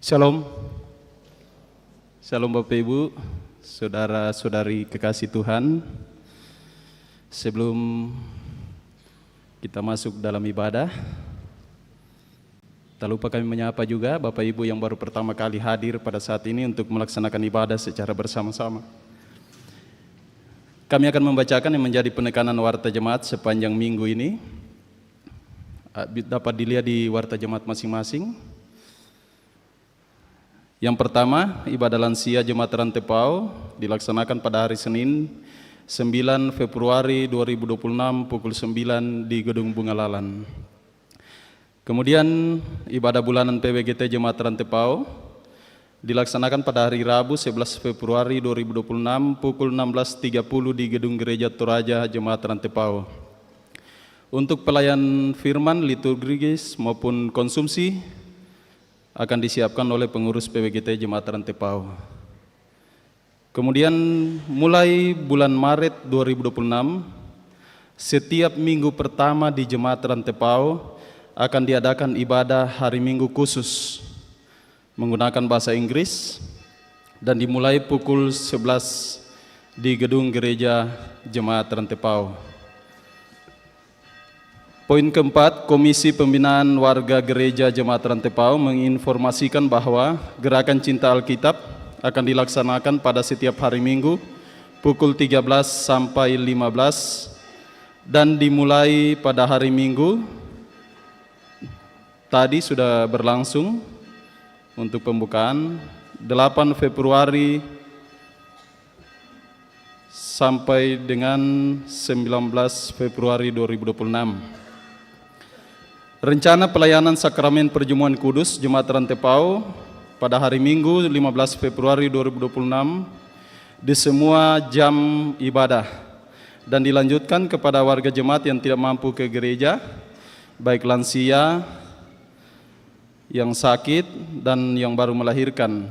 Shalom. Shalom Bapak Ibu, saudara-saudari kekasih Tuhan. Sebelum kita masuk dalam ibadah, tak lupa kami menyapa juga Bapak Ibu yang baru pertama kali hadir pada saat ini untuk melaksanakan ibadah secara bersama-sama. Kami akan membacakan yang menjadi penekanan Warta Jemaat sepanjang minggu ini. Dapat dilihat di Warta Jemaat masing-masing. Yang pertama, ibadah lansia Jemaat Rantepao dilaksanakan pada hari Senin 9 Februari 2026 pukul 9 di Gedung Bunga Lalan. Kemudian ibadah bulanan PWGT Jemaat Rantepao dilaksanakan pada hari Rabu 11 Februari 2026 pukul 16.30 di Gedung Gereja Toraja Jemaat Rantepao. Untuk pelayan firman, liturgis maupun konsumsi akan disiapkan oleh pengurus PWGT Jemaat Rantepao. Kemudian mulai bulan Maret 2026, setiap minggu pertama di Jemaat Rantepao akan diadakan ibadah hari Minggu khusus menggunakan bahasa Inggris dan dimulai pukul 11 di Gedung Gereja Jemaat Rantepao. Poin keempat, Komisi Pembinaan Warga Gereja Jemaat Rantepao menginformasikan bahwa Gerakan Cinta Alkitab akan dilaksanakan pada setiap hari Minggu pukul 13 sampai 15 dan dimulai pada hari Minggu. Tadi sudah berlangsung untuk pembukaan 8 Februari sampai dengan 19 Februari 2026. Rencana pelayanan Sakramen Perjamuan Kudus Jemaat Rantepao pada hari Minggu 15 Februari 2026 di semua jam ibadah dan dilanjutkan kepada warga jemaat yang tidak mampu ke gereja, baik lansia, yang sakit, dan yang baru melahirkan.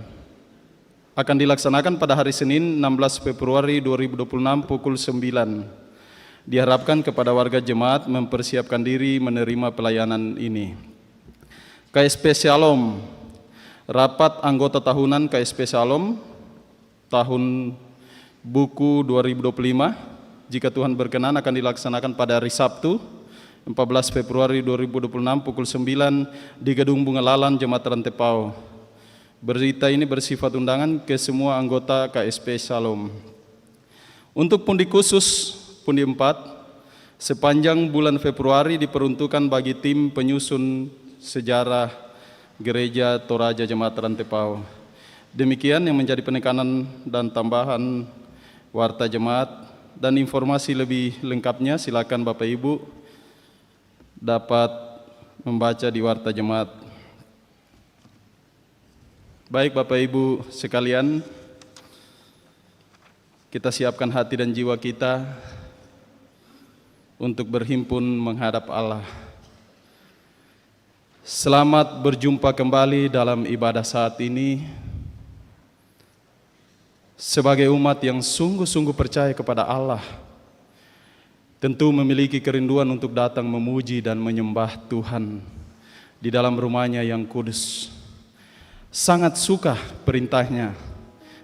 Akan dilaksanakan pada hari Senin 16 Februari 2026 pukul 9. Diharapkan kepada warga jemaat mempersiapkan diri menerima pelayanan ini. KSP Shalom, rapat anggota tahunan KSP Shalom tahun buku 2025, jika Tuhan berkenan akan dilaksanakan pada hari Sabtu 14 Februari 2026 pukul 9 di Gedung Bunga Lalan Jemaat Rantepao. Berita ini bersifat undangan ke semua anggota KSP Shalom. Untuk pundi khusus Pundi 4, sepanjang bulan Februari diperuntukkan bagi tim penyusun sejarah Gereja Toraja Jemaat Rantepao. Demikian yang menjadi penekanan dan tambahan Warta Jemaat, dan informasi lebih lengkapnya silakan Bapak Ibu dapat membaca di Warta Jemaat. Baik Bapak Ibu sekalian, kita siapkan hati dan jiwa kita untuk berhimpun menghadap Allah. Selamat berjumpa kembali dalam ibadah saat ini. Sebagai umat yang sungguh-sungguh percaya kepada Allah, tentu memiliki kerinduan untuk datang memuji dan menyembah Tuhan di dalam rumahnya yang kudus. Sangat suka perintahnya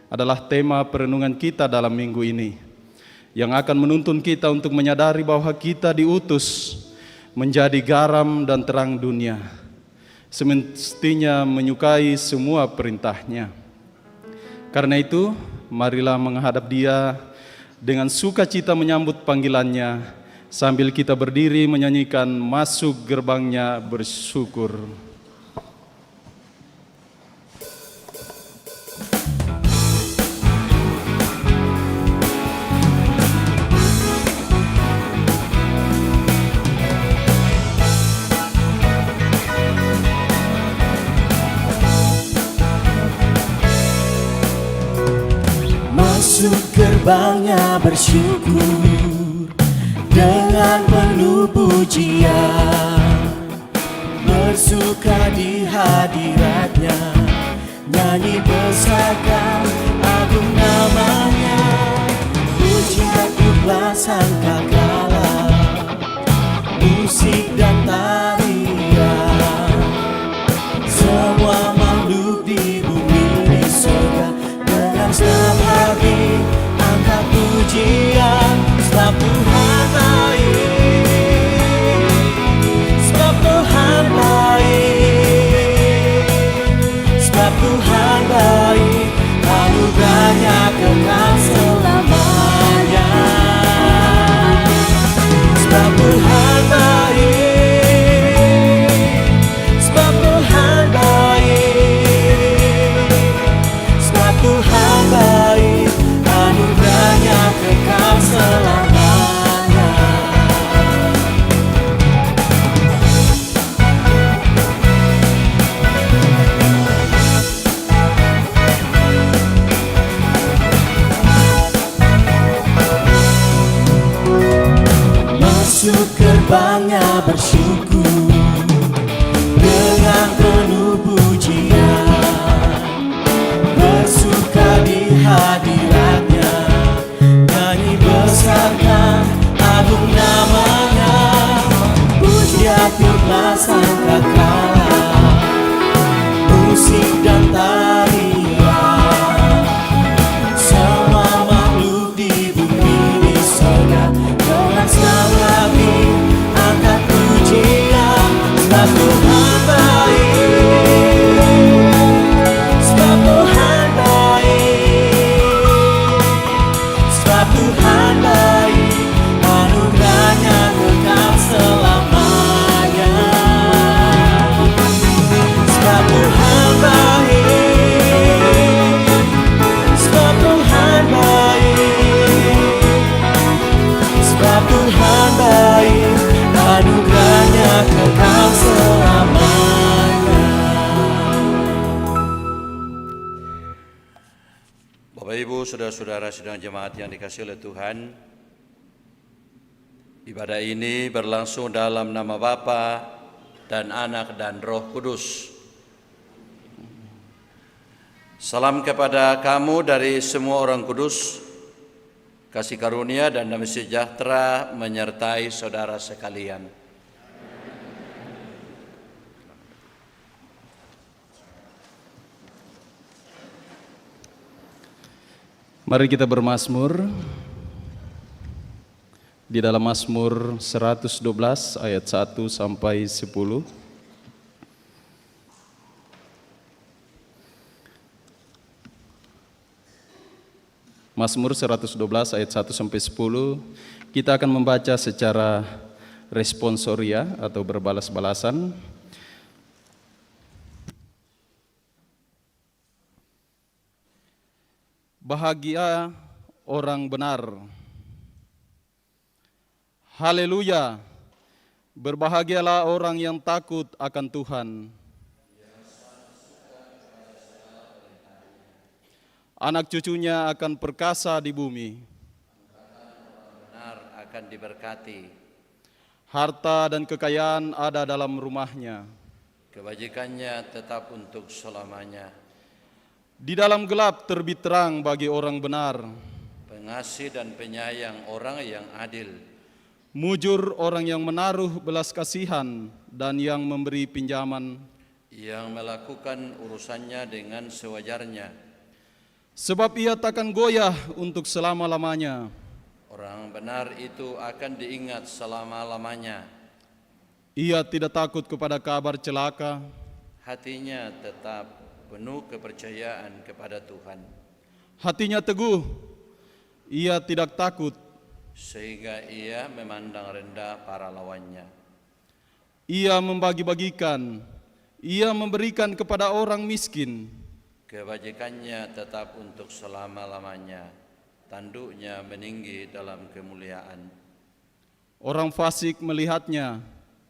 adalah tema perenungan kita dalam minggu ini, yang akan menuntun kita untuk menyadari bahwa kita diutus menjadi garam dan terang dunia, semestinya menyukai semua perintahnya. Karena itu, marilah menghadap Dia dengan sukacita menyambut panggilannya, sambil kita berdiri menyanyikan masuk gerbangnya bersyukur. Masuk gerbangnya bersyukur dengan penuh pujian, bersuka di hadiratnya, nyanyi besarkan agung namanya, pujian ikhlas sangkakala, musik dan tarian, semua makhluk di anugerahnya kekal selamanya. Sebab Tuhan baik, sebab Tuhan baik, sebab Tuhan baik, anugerahnya kekal selamanya. Masuk gerbangnya bersyukur dengan penuh pujian, bersuka di hadiratnya, nyanyi besarkan agung namanya. Pujian tiuplah sangkakala, musik dan tarian, semua makhluk di bumi di sorga dengan senang hati angkat pujian. Sebab Tuhan baik, sebab Tuhan baik, sebab Tuhan baik, anugerahnya kekal selamanya. Sebab Tuhan baik, sebab Tuhan baik, sebab Tuhan baik, anugerahnya kekal selamanya. Bapak Ibu, saudara-saudara sidang jemaat yang dikasihi oleh Tuhan, ibadah ini berlangsung dalam nama Bapa dan Anak dan Roh Kudus. Salam kepada kamu dari semua orang kudus, kasih karunia dan damai sejahtera menyertai saudara sekalian. Mari kita bermazmur di dalam Mazmur 112 ayat 1 sampai 10. Mazmur 112 ayat 1 sampai 10. Kita akan membaca secara responsoria atau berbalas-balasan. Bahagia orang benar. Haleluya. Berbahagialah orang yang takut akan Tuhan. Anak cucunya akan perkasa di bumi. Benar akan diberkati. Harta dan kekayaan ada dalam rumahnya. Kebajikannya tetap untuk selamanya. Di dalam gelap terbit terang bagi orang benar. Pengasih dan penyayang orang yang adil. Mujur orang yang menaruh belas kasihan dan yang memberi pinjaman. Yang melakukan urusannya dengan sewajarnya. Sebab ia takkan goyah untuk selama-lamanya. Orang benar itu akan diingat selama-lamanya. Ia tidak takut kepada kabar celaka. Hatinya tetap penuh kepercayaan kepada Tuhan. Hatinya teguh, ia tidak takut. Sehingga ia memandang rendah para lawannya. Ia membagi-bagikan, ia memberikan kepada orang miskin. Kebajikannya tetap untuk selama-lamanya. Tanduknya meninggi dalam kemuliaan. Orang fasik melihatnya,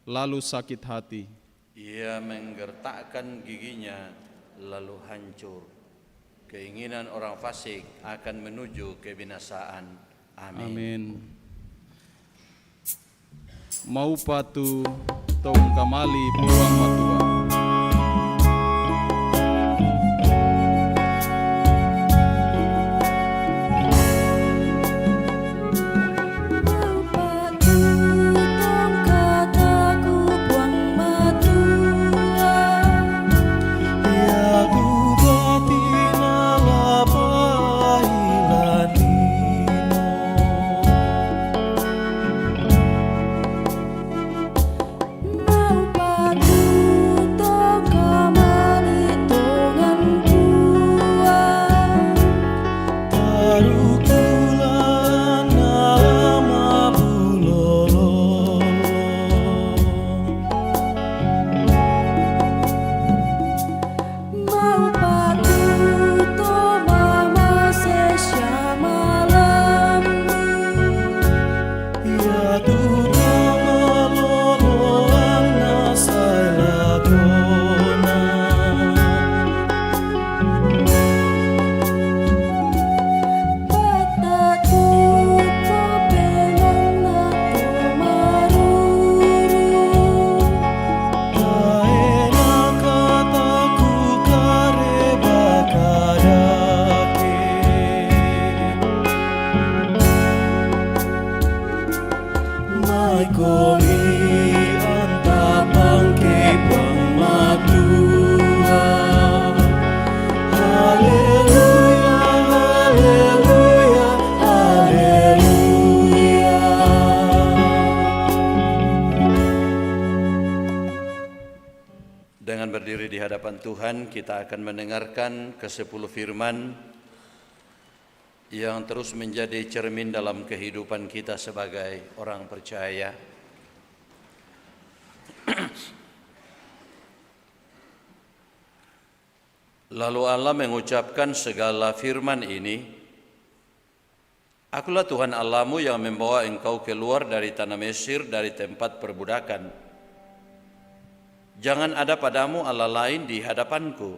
lalu sakit hati. Ia menggertakkan giginya, lalu hancur. Keinginan orang fasik akan menuju kebinasaan. Amin. Amin. Mau patu tong kamali puang matua. Mau padu hadapan Tuhan kita akan mendengarkan ke-10 firman yang terus menjadi cermin dalam kehidupan kita sebagai orang percaya. Lalu Allah mengucapkan segala firman ini, Akulah Tuhan Allahmu yang membawa engkau keluar dari tanah Mesir, dari tempat perbudakan. Jangan ada padamu Allah lain di hadapanku.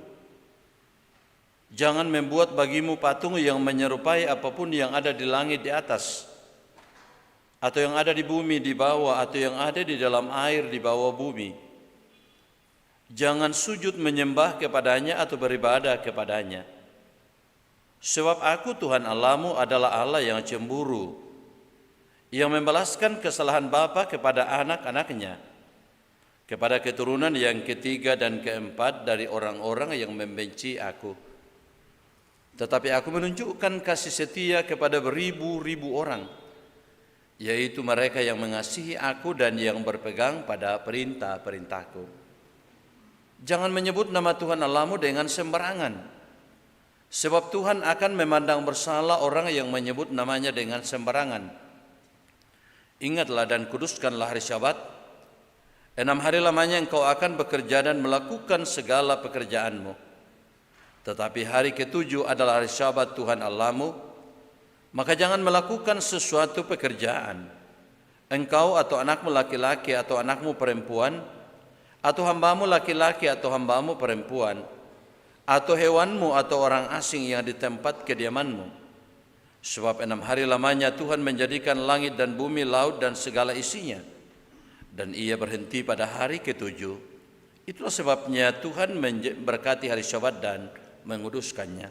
Jangan membuat bagimu patung yang menyerupai apapun yang ada di langit di atas, atau yang ada di bumi di bawah, atau yang ada di dalam air di bawah bumi. Jangan sujud menyembah kepadanya atau beribadah kepadanya. Sebab aku Tuhan Allahmu adalah Allah yang cemburu, yang membalaskan kesalahan bapa kepada anak-anaknya, kepada keturunan yang ketiga dan keempat dari orang-orang yang membenci aku. Tetapi aku menunjukkan kasih setia kepada beribu-ribu orang, yaitu mereka yang mengasihi aku dan yang berpegang pada perintah-perintahku. Jangan menyebut nama Tuhan Allahmu dengan sembarangan, sebab Tuhan akan memandang bersalah orang yang menyebut namanya dengan sembarangan. Ingatlah dan kuduskanlah hari Syabat. 6 hari lamanya engkau akan bekerja dan melakukan segala pekerjaanmu. Tetapi hari ke-7 adalah hari Syabat Tuhan Allahmu, maka jangan melakukan sesuatu pekerjaan. Engkau atau anakmu laki-laki atau anakmu perempuan, atau hambamu laki-laki atau hambamu perempuan, atau hewanmu atau orang asing yang di tempat kediamanmu. Sebab 6 hari lamanya Tuhan menjadikan langit dan bumi, laut dan segala isinya, dan ia berhenti pada hari ke-7. Itulah sebabnya Tuhan memberkati hari Syabat dan menguduskannya.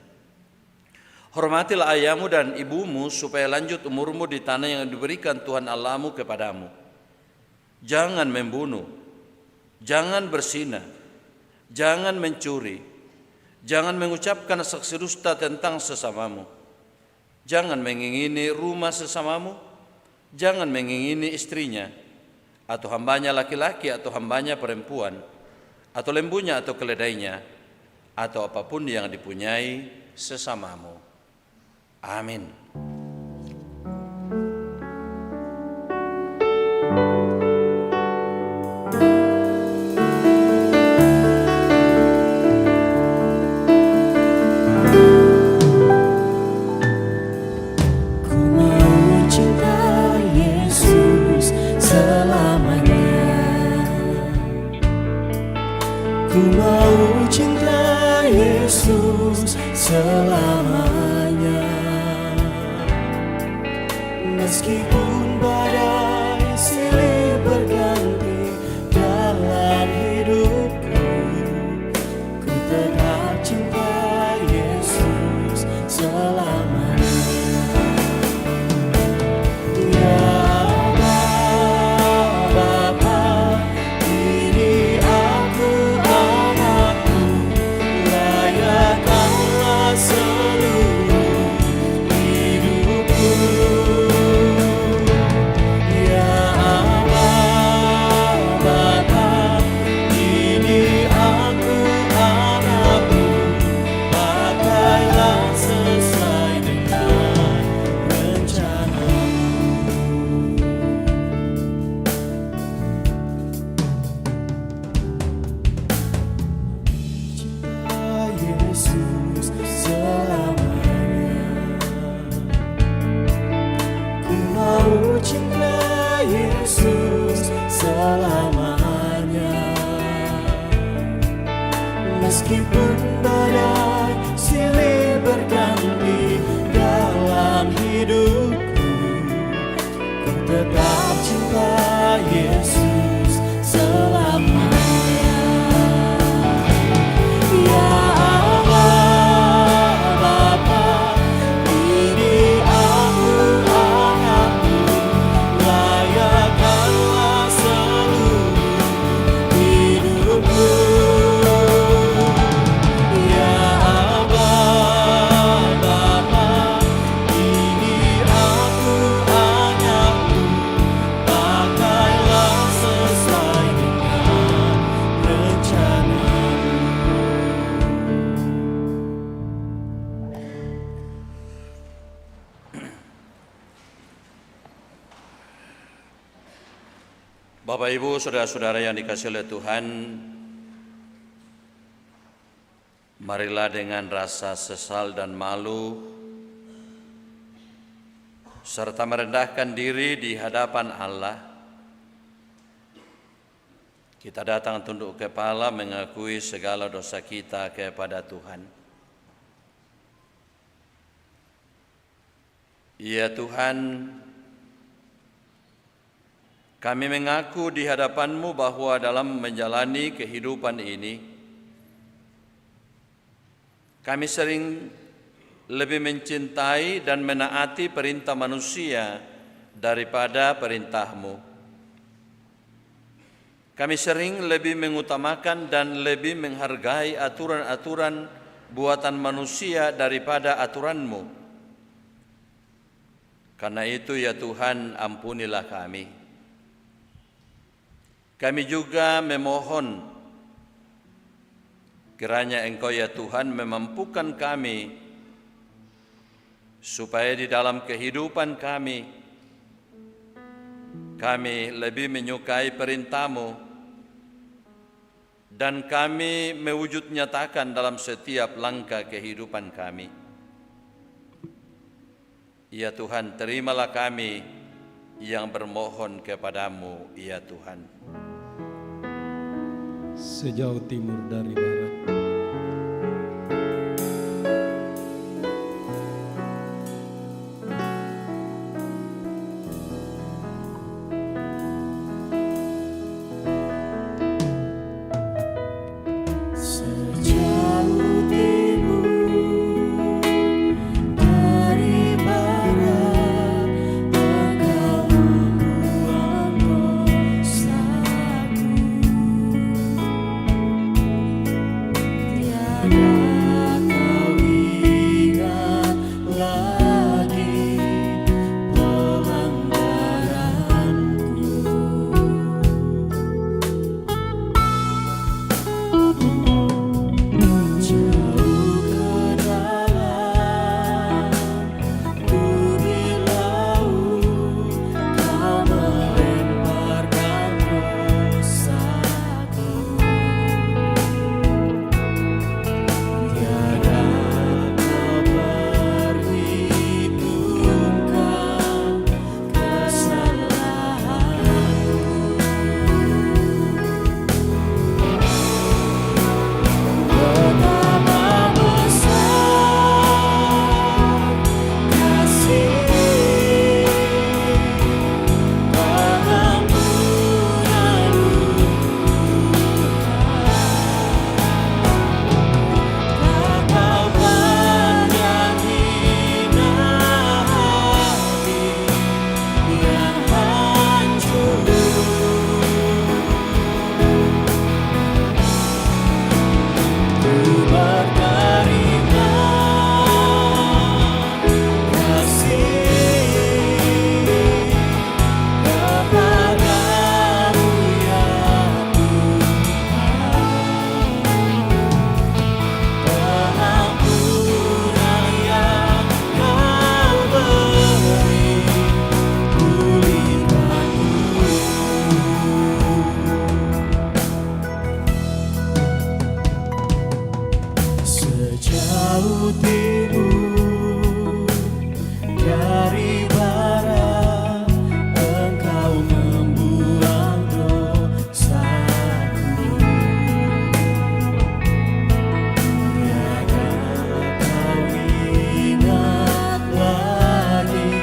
Hormatilah ayahmu dan ibumu supaya lanjut umurmu di tanah yang diberikan Tuhan Allahmu kepadamu. Jangan membunuh, jangan berzina, jangan mencuri, jangan mengucapkan saksi dusta tentang sesamamu, jangan mengingini rumah sesamamu, jangan mengingini istrinya, atau hambanya laki-laki atau hambanya perempuan, atau lembunya atau keledainya, atau apapun yang dipunyai sesamamu. Amin. Ku mau cinta Yesus selamanya, meskipun badai silih berganti dalam hidupku. Ku tetap cinta Yesus selamanya. Meskipun badai silih berganti dalam hidupku, ku tetap cinta Yesus selamanya. Ya Allah Bapa, ini aku anakmu, layakkanlah seluruh hidupku. Bapak Ibu, saudara-saudara yang dikasihi oleh Tuhan, marilah dengan rasa sesal dan malu serta merendahkan diri di hadapan Allah, kita datang tunduk kepala mengakui segala dosa kita kepada Tuhan. Ya Tuhan, kami mengaku di hadapan-Mu bahwa dalam menjalani kehidupan ini, kami sering lebih mencintai dan menaati perintah manusia daripada perintah-Mu. Kami sering lebih mengutamakan dan lebih menghargai aturan-aturan buatan manusia daripada aturan-Mu. Karena itu ya Tuhan, ampunilah kami. Kami juga memohon kiranya Engkau ya Tuhan memampukan kami supaya di dalam kehidupan kami lebih menyukai perintah-Mu dan kami mewujud nyatakan dalam setiap langkah kehidupan kami. Ya Tuhan, terimalah kami yang bermohon kepada-Mu, ya Tuhan. Sejauh timur dari barat, sejauh timur dari barat, Engkau membuang dosaku. Tiada kau ingat lagi pelanggaranku. Jauh ke dalam bumi laut, Kau melemparkan dosaku. Tiada kau perhitungkan kesalahanku. Betapa besar kasih pengampunanmu, tak kau pandang hina hati yang hancur. Ku berterima kasih kepadamu ya Tuhan. Pengampunan yang Kau beri pulihkanku. Sejauh timur dari barat, Engkau membuang dosaku. Tiada kau ingat lagi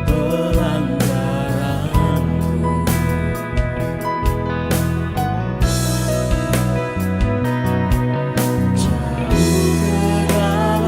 pelanggaranku. Jauh ke dalam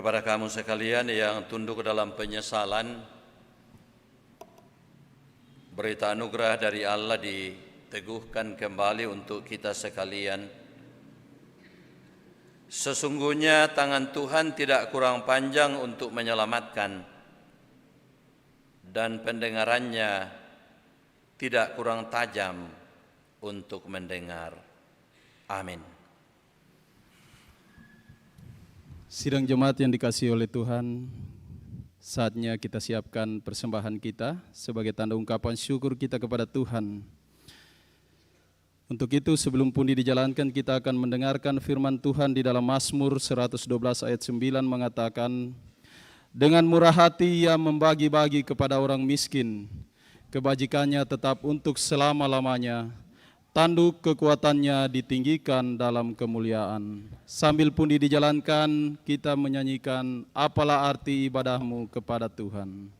kepada kamu sekalian yang tunduk dalam penyesalan, berita anugerah dari Allah diteguhkan kembali untuk kita sekalian. Sesungguhnya tangan Tuhan tidak kurang panjang untuk menyelamatkan, dan pendengarannya tidak kurang tajam untuk mendengar. Amin. Sidang jemaat yang dikasihi oleh Tuhan, saatnya kita siapkan persembahan kita sebagai tanda ungkapan syukur kita kepada Tuhan. Untuk itu sebelum pundi dijalankan, kita akan mendengarkan firman Tuhan di dalam Mazmur 112 ayat 9 mengatakan, dengan murah hati ia membagi-bagi kepada orang miskin, kebajikannya tetap untuk selama-lamanya. Tanduk kekuatannya ditinggikan dalam kemuliaan. Sambil pundi dijalankan, kita menyanyikan apalah arti ibadahmu kepada Tuhan.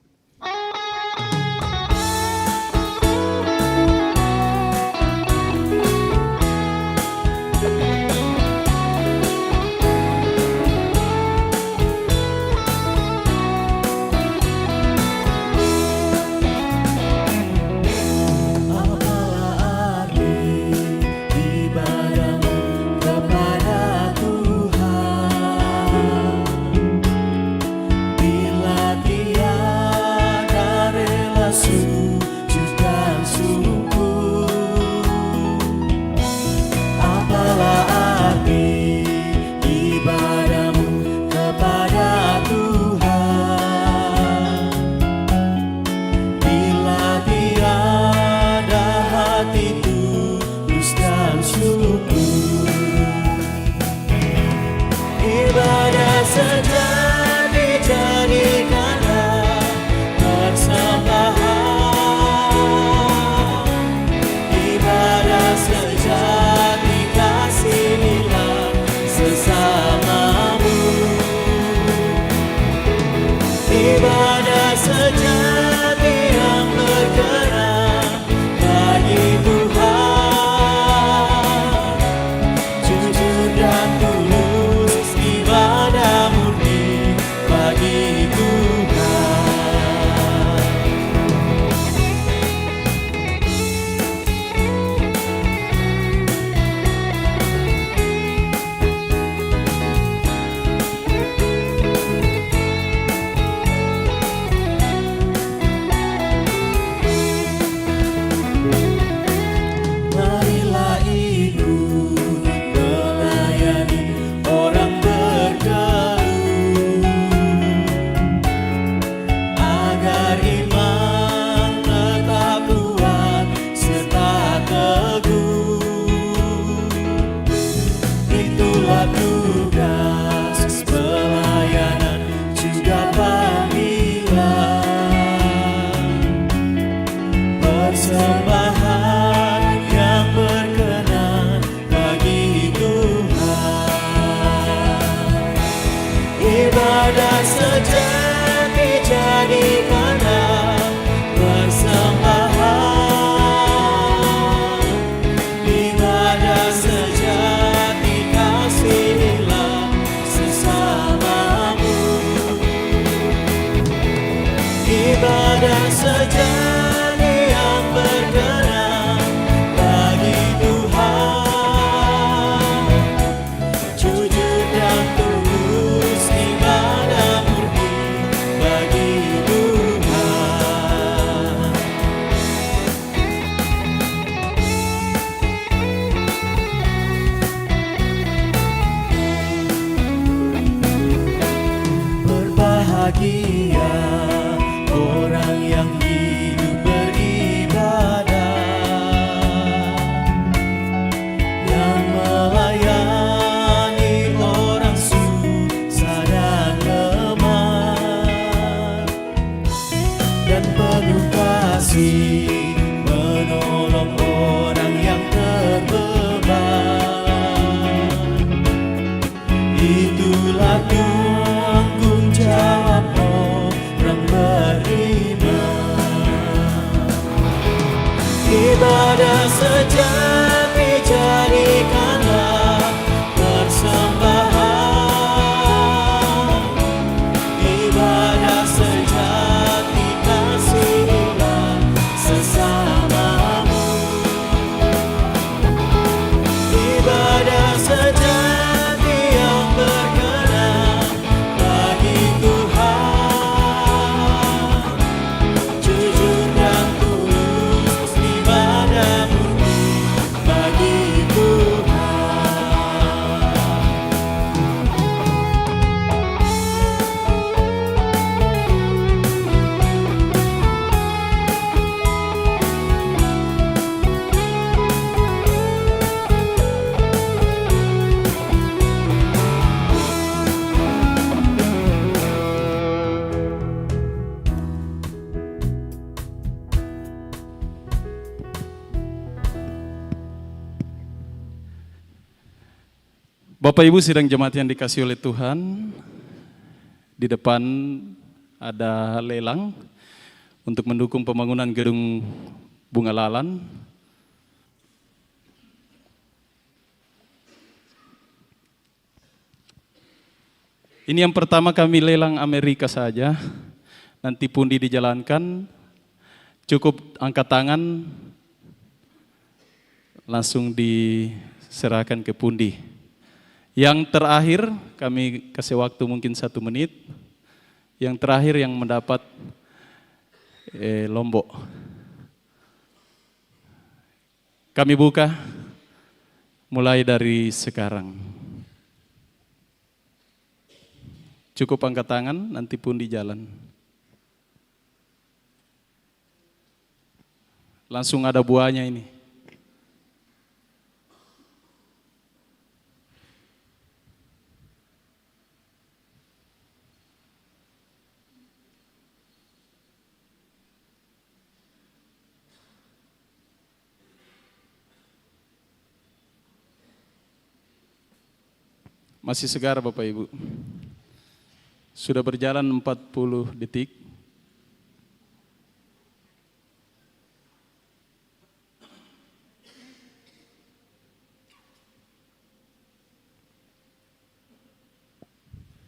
Ibadah sejati jadikanlah persembahan Bapak Ibu sidang jemaat yang dikasihi oleh Tuhan, di depan ada lelang untuk mendukung pembangunan gedung Bunga Lalan. Ini yang pertama kami lelang Amerika saja, nanti pundi dijalankan, cukup angkat tangan, langsung diserahkan ke pundi. Yang terakhir, kami kasih waktu mungkin 1 menit. Yang terakhir yang mendapat lombok. Kami buka mulai dari sekarang. Cukup angkat tangan, nanti pun di jalan. Langsung ada buahnya ini. Masih segar Bapak Ibu. Sudah berjalan 40 detik.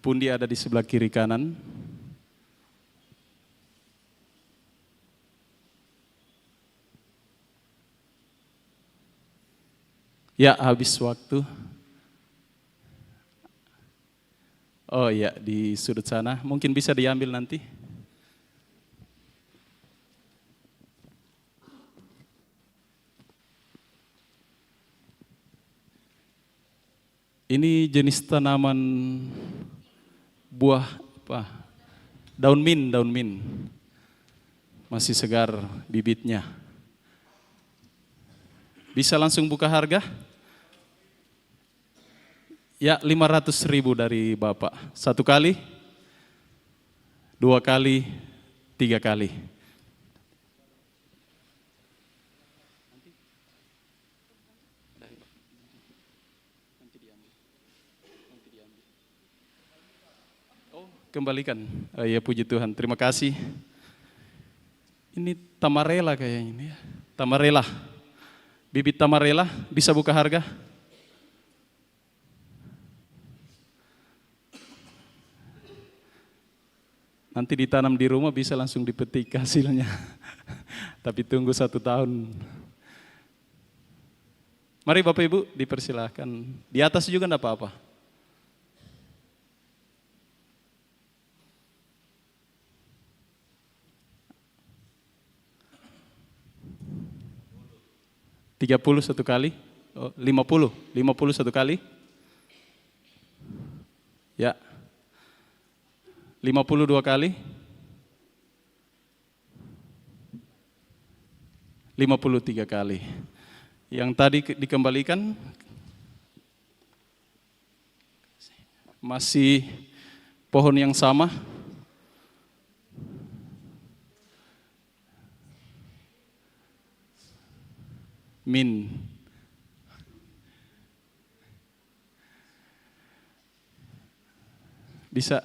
Pundi ada di sebelah kiri kanan. Ya, habis waktu. Oh iya, di sudut sana. Mungkin bisa diambil nanti. Ini jenis tanaman buah apa? Daun mint. Masih segar bibitnya. Bisa langsung buka harga? Ya, 500.000 dari Bapak. 1 kali, 2 kali, 3 kali. Oh, kembalikan. Oh, ya puji Tuhan. Terima kasih. Ini tamarela kayaknya ini ya. Tamarela. Bibit tamarela bisa buka harga? Nanti ditanam di rumah bisa langsung dipetik hasilnya. Tapi tunggu 1 tahun. Mari Bapak Ibu dipersilahkan. Di atas juga enggak apa-apa. $30 1 kali. Oh, 50 1 kali. Ya. 52 kali. 53 kali. Yang tadi dikembalikan masih pohon yang sama. Min. Bisa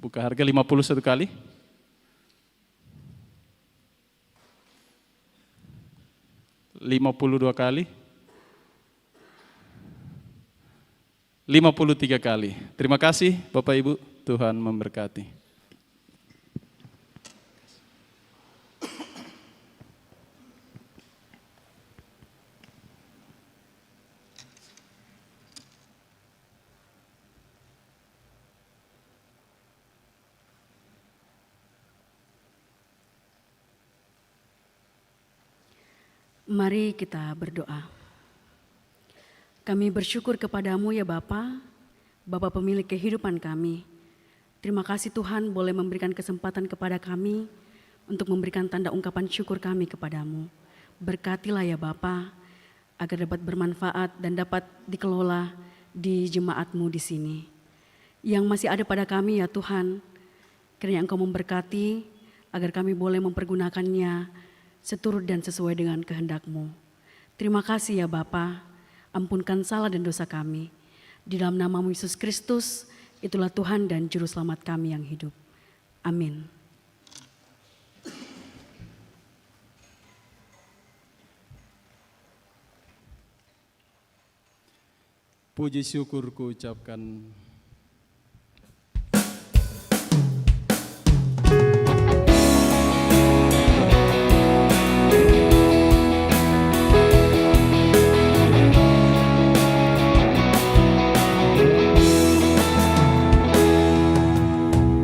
buka harga 50 1 kali. 52 kali. 53 kali. Terima kasih Bapak Ibu, Tuhan memberkati. Mari kita berdoa. Kami bersyukur kepadamu ya Bapa, Bapa pemilik kehidupan kami. Terima kasih Tuhan boleh memberikan kesempatan kepada kami untuk memberikan tanda ungkapan syukur kami kepadamu. Berkatilah ya Bapa, agar dapat bermanfaat dan dapat dikelola di jemaatmu di sini. Yang masih ada pada kami ya Tuhan, kiranya Engkau memberkati agar kami boleh mempergunakannya seturut dan sesuai dengan kehendak-Mu. Terima kasih ya Bapa, ampunkan salah dan dosa kami. Di dalam namamu Yesus Kristus, itulah Tuhan dan Juru Selamat kami yang hidup. Amin. Puji syukur ku ucapkan.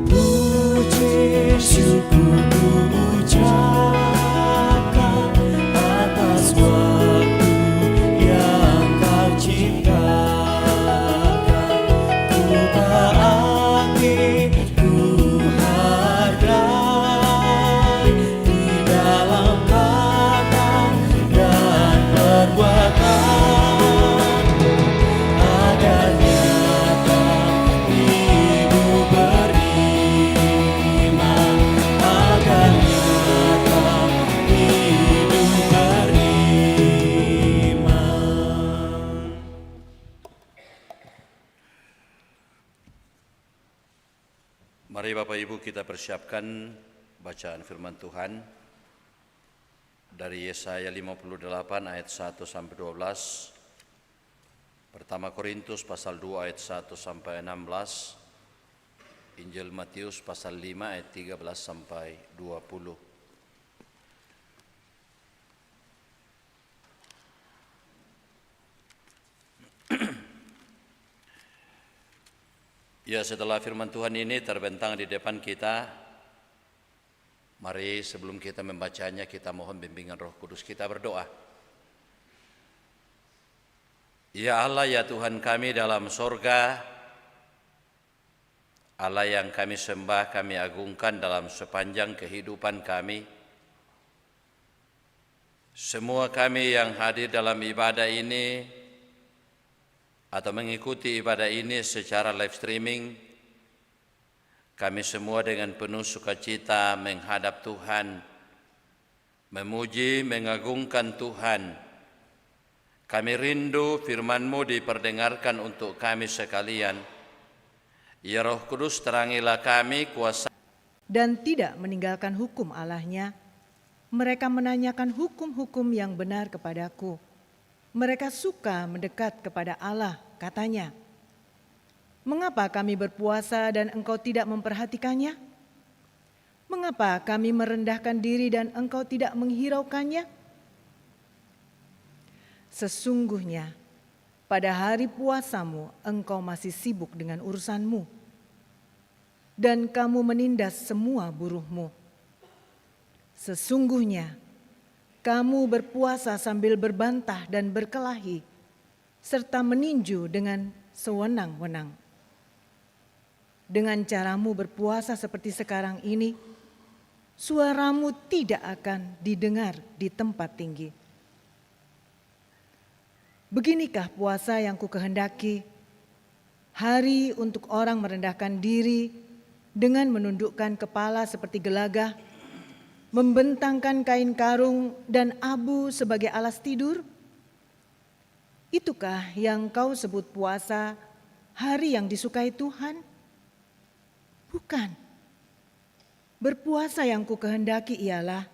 Puji syukur ku ucapkan atas waktu yang kau ciptakan. Ku taati, ku hargai di dalam kata dan perbuatan, agar nyata hidup beriman, agar nyata hidup beriman. Mari Bapak Ibu kita persiapkan bacaan firman Tuhan dari Yesaya 58 ayat 1 sampai 12. Pertama Korintus pasal 2 ayat 1 sampai 16. Injil Matius pasal 5 ayat 13 sampai 20. Ya, setelah firman Tuhan ini terbentang di depan kita, mari sebelum kita membacanya kita mohon bimbingan Roh Kudus, kita berdoa. Ya Allah, ya Tuhan kami dalam sorga, Allah yang kami sembah, kami agungkan dalam sepanjang kehidupan kami. Semua kami yang hadir dalam ibadah ini atau mengikuti ibadah ini secara live streaming, kami semua dengan penuh sukacita menghadap Tuhan, memuji, mengagungkan Tuhan. Kami rindu firman-Mu diperdengarkan untuk kami sekalian. Ya Roh Kudus, terangilah kami kuasa. Dan tidak meninggalkan hukum Allahnya. Mereka menanyakan hukum-hukum yang benar kepadaku. Mereka suka mendekat kepada Allah, katanya. Mengapa kami berpuasa dan engkau tidak memperhatikannya? Mengapa kami merendahkan diri dan engkau tidak menghiraukannya? Sesungguhnya pada hari puasamu engkau masih sibuk dengan urusanmu, dan kamu menindas semua buruhmu. Sesungguhnya kamu berpuasa sambil berbantah dan berkelahi, serta meninju dengan sewenang-wenang. Dengan caramu berpuasa seperti sekarang ini, suaramu tidak akan didengar di tempat tinggi. Beginikah puasa yang kukehendaki, hari untuk orang merendahkan diri dengan menundukkan kepala seperti gelagah, membentangkan kain karung dan abu sebagai alas tidur? Itukah yang kau sebut puasa, hari yang disukai Tuhan? Bukan. Berpuasa yang kukehendaki ialah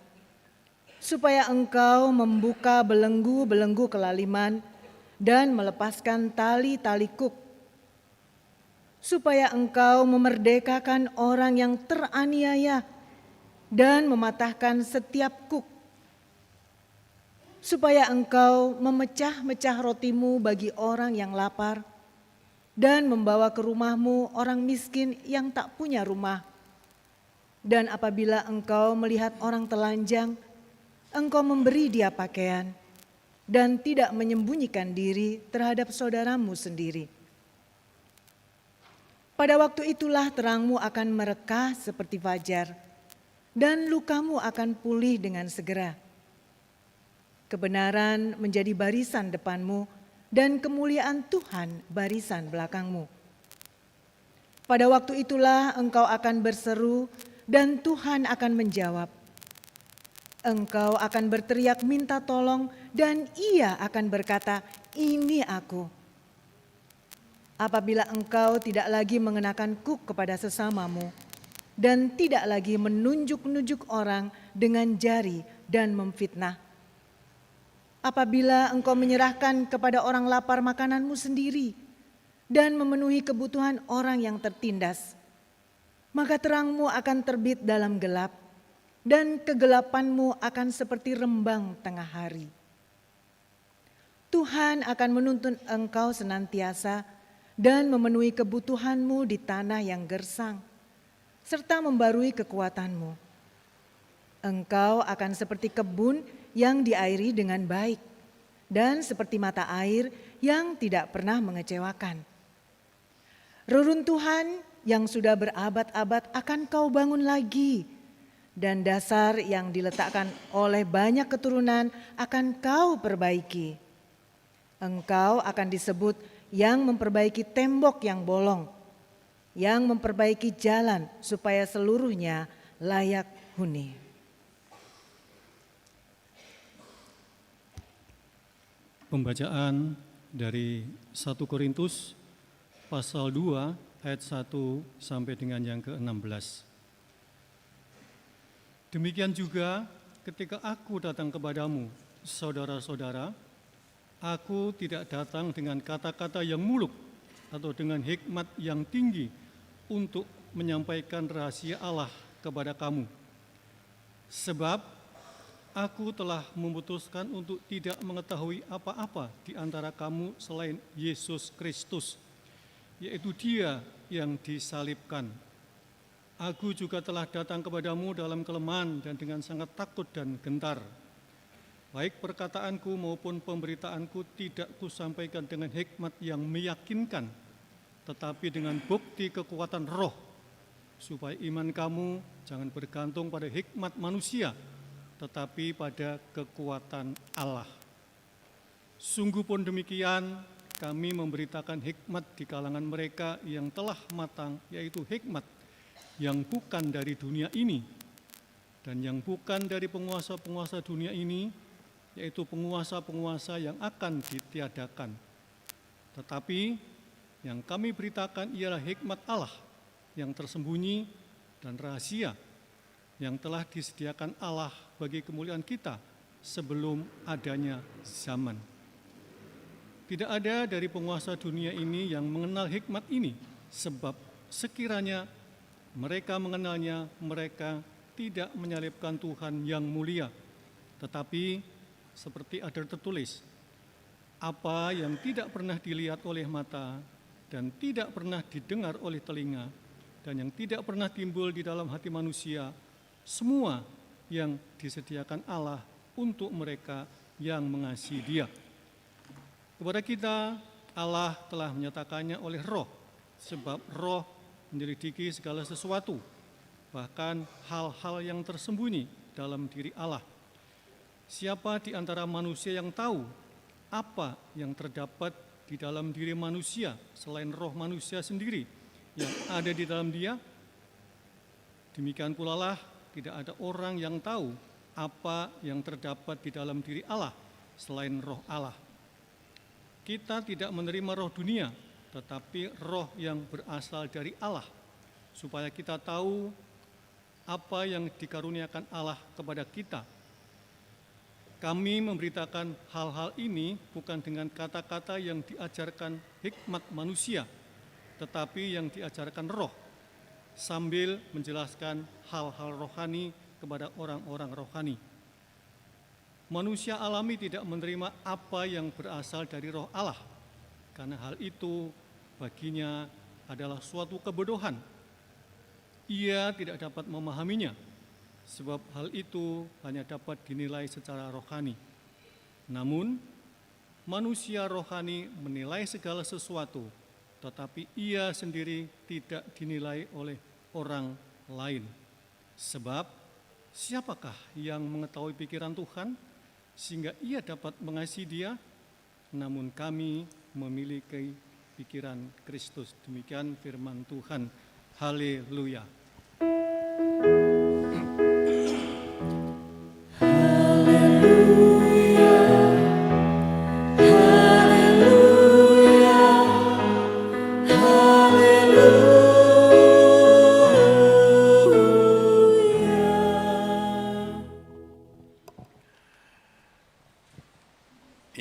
supaya engkau membuka belenggu-belenggu kelaliman dan melepaskan tali-tali kuk, supaya engkau memerdekakan orang yang teraniaya dan mematahkan setiap kuk, supaya engkau memecah-mecah rotimu bagi orang yang lapar dan membawa ke rumahmu orang miskin yang tak punya rumah. Dan apabila engkau melihat orang telanjang, engkau memberi dia pakaian dan tidak menyembunyikan diri terhadap saudaramu sendiri. Pada waktu itulah terangmu akan merekah seperti fajar, dan lukamu akan pulih dengan segera. Kebenaran menjadi barisan depanmu, dan kemuliaan Tuhan barisan belakangmu. Pada waktu itulah engkau akan berseru, dan Tuhan akan menjawab. Engkau akan berteriak minta tolong, dan Ia akan berkata, "Ini aku." apabila engkau tidak lagi mengenakan kuk kepada sesamamu dan tidak lagi menunjuk-nunjuk orang dengan jari dan memfitnah. Apabila engkau menyerahkan kepada orang lapar makananmu sendiri dan memenuhi kebutuhan orang yang tertindas, maka terangmu akan terbit dalam gelap dan kegelapanmu akan seperti rembang tengah hari. Tuhan akan menuntun engkau senantiasa dan memenuhi kebutuhanmu di tanah yang gersang, serta membarui kekuatanmu. Engkau akan seperti kebun yang diairi dengan baik, dan seperti mata air yang tidak pernah mengecewakan. Reruntuhan yang sudah berabad-abad akan kau bangun lagi, dan dasar yang diletakkan oleh banyak keturunan akan kau perbaiki. Engkau akan disebut yang memperbaiki tembok yang bolong, yang memperbaiki jalan supaya seluruhnya layak huni. Pembacaan dari 1 Korintus pasal 2 ayat 1 sampai dengan yang ke-16. Demikian juga ketika aku datang kepadamu, saudara-saudara, aku tidak datang dengan kata-kata yang muluk atau dengan hikmat yang tinggi untuk menyampaikan rahasia Allah kepada kamu. Sebab aku telah memutuskan untuk tidak mengetahui apa-apa di antara kamu selain Yesus Kristus, yaitu Dia yang disalibkan. Aku juga telah datang kepadamu dalam kelemahan dan dengan sangat takut dan gentar. Baik perkataanku maupun pemberitaanku tidak kusampaikan dengan hikmat yang meyakinkan, tetapi dengan bukti kekuatan roh, supaya iman kamu jangan bergantung pada hikmat manusia, tetapi pada kekuatan Allah. Sungguh pun demikian, kami memberitakan hikmat di kalangan mereka yang telah matang, yaitu hikmat yang bukan dari dunia ini, dan yang bukan dari penguasa-penguasa dunia ini, yaitu penguasa-penguasa yang akan ditiadakan. Tetapi yang kami beritakan ialah hikmat Allah yang tersembunyi dan rahasia yang telah disediakan Allah bagi kemuliaan kita sebelum adanya zaman. Tidak ada dari penguasa dunia ini yang mengenal hikmat ini, sebab sekiranya mereka mengenalnya, mereka tidak menyalibkan Tuhan yang mulia. Tetapi seperti ada tertulis, apa yang tidak pernah dilihat oleh mata dan tidak pernah didengar oleh telinga dan yang tidak pernah timbul di dalam hati manusia, semua yang disediakan Allah untuk mereka yang mengasihi Dia. Kepada kita Allah telah menyatakannya oleh Roh, sebab Roh menyelidiki segala sesuatu, bahkan hal-hal yang tersembunyi dalam diri Allah. Siapa di antara manusia yang tahu apa yang terdapat di dalam diri manusia selain roh manusia sendiri yang ada di dalam dia? Demikian pula lah tidak ada orang yang tahu apa yang terdapat di dalam diri Allah selain roh Allah. Kita tidak menerima roh dunia, tetapi roh yang berasal dari Allah, supaya kita tahu apa yang dikaruniakan Allah kepada kita. Kami memberitakan hal-hal ini bukan dengan kata-kata yang diajarkan hikmat manusia, tetapi yang diajarkan roh, sambil menjelaskan hal-hal rohani kepada orang-orang rohani. Manusia alami tidak menerima apa yang berasal dari roh Allah, karena hal itu baginya adalah suatu kebodohan. Ia tidak dapat memahaminya, sebab hal itu hanya dapat dinilai secara rohani. Namun, manusia rohani menilai segala sesuatu, tetapi ia sendiri tidak dinilai oleh orang lain. Sebab, siapakah yang mengetahui pikiran Tuhan, sehingga ia dapat mengasihi Dia? Namun kami memiliki pikiran Kristus. Demikian firman Tuhan. Haleluya.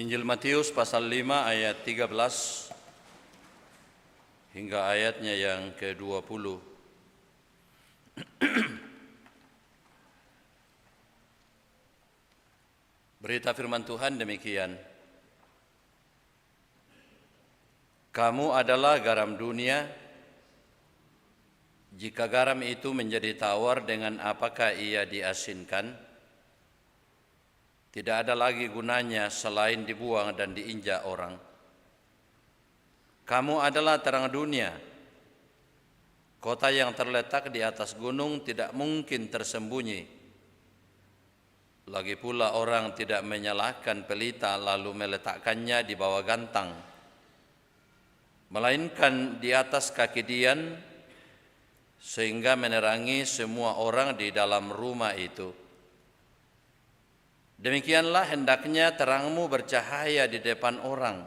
Injil Matius pasal 5 ayat 13 hingga ayatnya yang ke-20. Berita firman Tuhan demikian. Kamu adalah garam dunia. Jika garam itu menjadi tawar, dengan apakah ia diasinkan? Tidak ada lagi gunanya selain dibuang dan diinjak orang. Kamu adalah terang dunia. Kota yang terletak di atas gunung tidak mungkin tersembunyi. Lagi pula orang tidak menyalakan pelita lalu meletakkannya di bawah gantang, melainkan di atas kaki dian, sehingga menerangi semua orang di dalam rumah itu. Demikianlah hendaknya terangmu bercahaya di depan orang,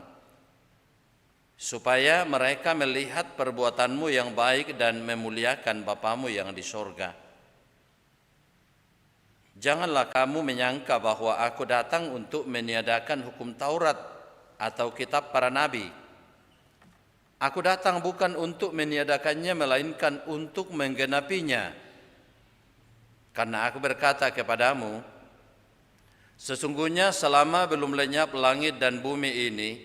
supaya mereka melihat perbuatanmu yang baik dan memuliakan Bapamu yang di sorga. Janganlah kamu menyangka bahwa aku datang untuk meniadakan hukum Taurat atau kitab para nabi. Aku datang bukan untuk meniadakannya, melainkan untuk menggenapinya. Karena aku berkata kepadamu, sesungguhnya selama belum lenyap langit dan bumi ini,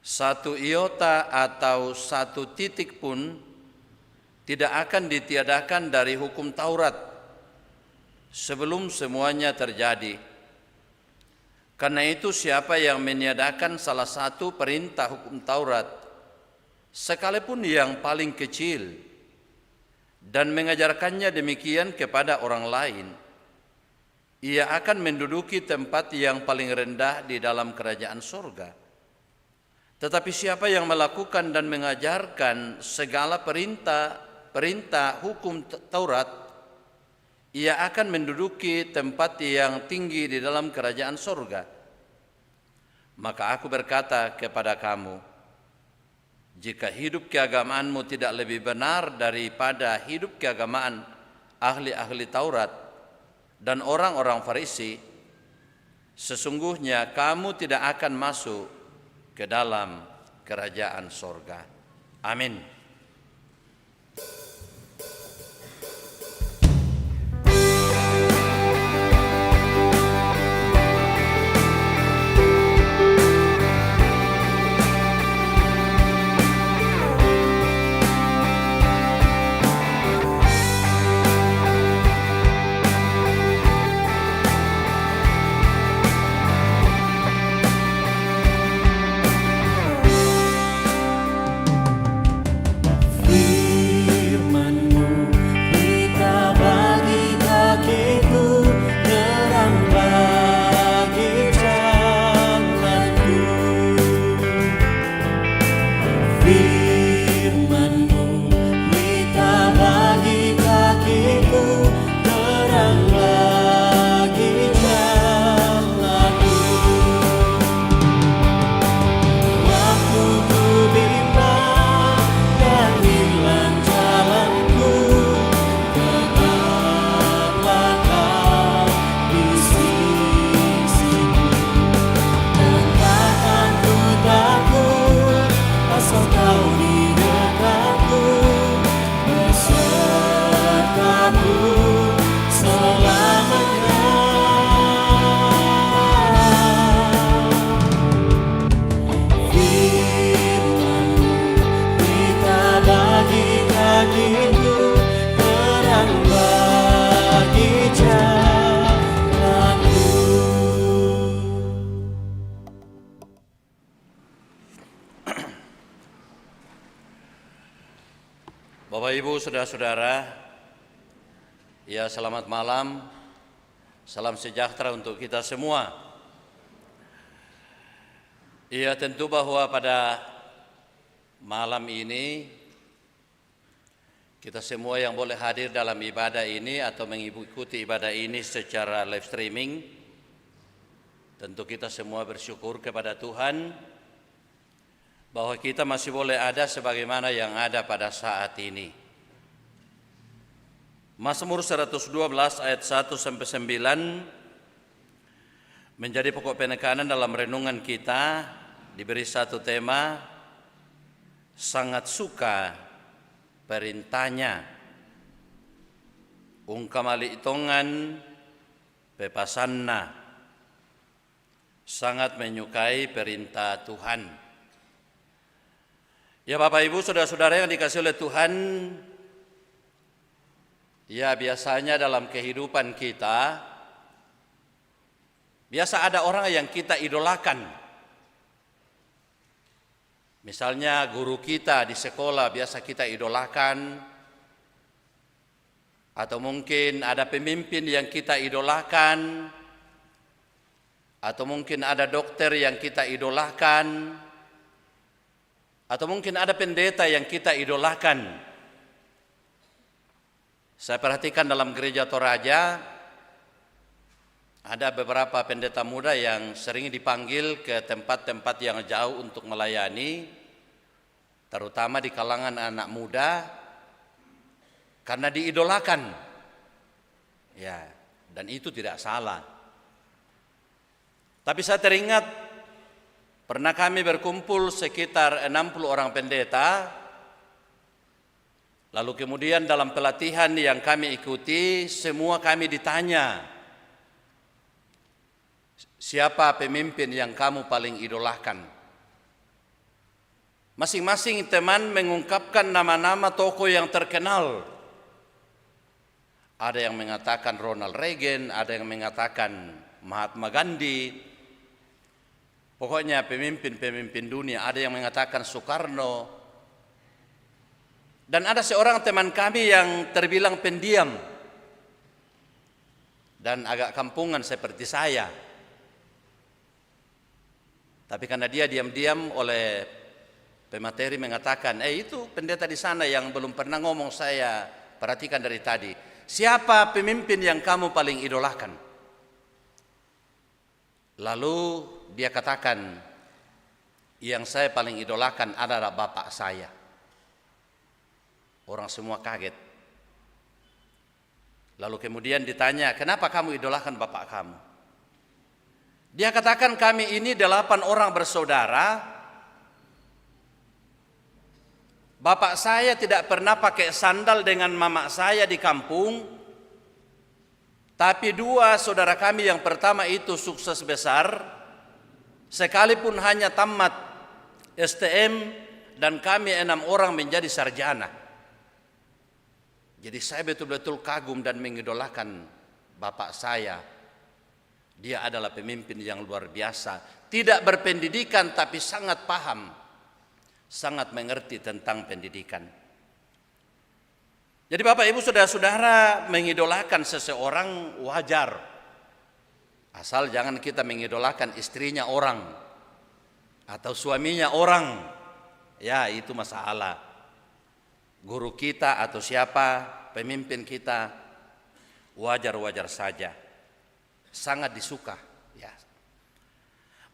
satu iota atau satu titik pun tidak akan ditiadakan dari hukum Taurat sebelum semuanya terjadi. Karena itu siapa yang meniadakan salah satu perintah hukum Taurat, sekalipun yang paling kecil, dan mengajarkannya demikian kepada orang lain, ia akan menduduki tempat yang paling rendah di dalam kerajaan surga. Tetapi siapa yang melakukan dan mengajarkan segala perintah hukum Taurat, ia akan menduduki tempat yang tinggi di dalam kerajaan surga. Maka aku berkata kepada kamu, jika hidup keagamaanmu tidak lebih benar daripada hidup keagamaan ahli-ahli Taurat dan orang-orang Farisi, sesungguhnya kamu tidak akan masuk ke dalam kerajaan surga. Amin. Bapak Ibu, saudara-saudara, ya selamat malam, salam sejahtera untuk kita semua. Ya tentu bahwa pada malam ini kita semua yang boleh hadir dalam ibadah ini atau mengikuti ibadah ini secara live streaming, tentu kita semua bersyukur kepada Tuhan bahwa kita masih boleh ada sebagaimana yang ada pada saat ini. Mazmur 112 ayat 1 sampai 9 Menjadi pokok penekanan dalam renungan kita diberi satu tema, sangat suka perintahnya. Ungkamali itongan pepasanna, sangat menyukai perintah Tuhan. Ya Bapak Ibu, saudara-saudara yang dikasihi oleh Tuhan, ya biasanya dalam kehidupan kita, biasa ada orang yang kita idolakan. Misalnya guru kita di sekolah biasa kita idolakan, atau mungkin ada pemimpin yang kita idolakan, atau mungkin ada dokter yang kita idolakan, atau mungkin ada pendeta yang kita idolakan. Saya perhatikan dalam gereja Toraja ada beberapa pendeta muda yang sering dipanggil ke tempat-tempat yang jauh untuk melayani, terutama di kalangan anak muda, karena diidolakan. Ya, dan itu tidak salah. Tapi saya teringat pernah kami berkumpul sekitar 60 orang pendeta, lalu kemudian dalam pelatihan yang kami ikuti, semua kami ditanya, siapa pemimpin yang kamu paling idolakan? Masing-masing teman mengungkapkan nama-nama tokoh yang terkenal. Ada yang mengatakan Ronald Reagan, ada yang mengatakan Mahatma Gandhi. Pokoknya pemimpin-pemimpin dunia, ada yang mengatakan Soekarno. Dan ada seorang teman kami yang terbilang pendiam dan agak kampungan seperti saya. Tapi karena dia diam-diam oleh pemateri mengatakan, itu pendeta di sana yang belum pernah ngomong, saya perhatikan dari tadi. Siapa pemimpin yang kamu paling idolakan? Lalu dia katakan, yang saya paling idolakan adalah bapak saya. Orang semua kaget. Lalu kemudian ditanya, kenapa kamu idolakan bapak kamu? Dia katakan, kami ini 8 orang bersaudara. Bapak saya tidak pernah pakai sandal dengan mama saya di kampung. Tapi 2 saudara kami yang pertama itu sukses besar. Sekalipun hanya tamat STM, dan kami 6 orang menjadi sarjana. Jadi saya betul-betul kagum dan mengidolakan bapak saya. Dia adalah pemimpin yang luar biasa. Tidak berpendidikan tapi sangat paham, sangat mengerti tentang pendidikan. Jadi Bapak Ibu saudara-saudara, mengidolakan seseorang wajar. Asal jangan kita mengidolakan istrinya orang atau suaminya orang. Ya, itu masalah. Guru kita atau siapa, pemimpin kita, wajar-wajar saja. Sangat disuka, ya.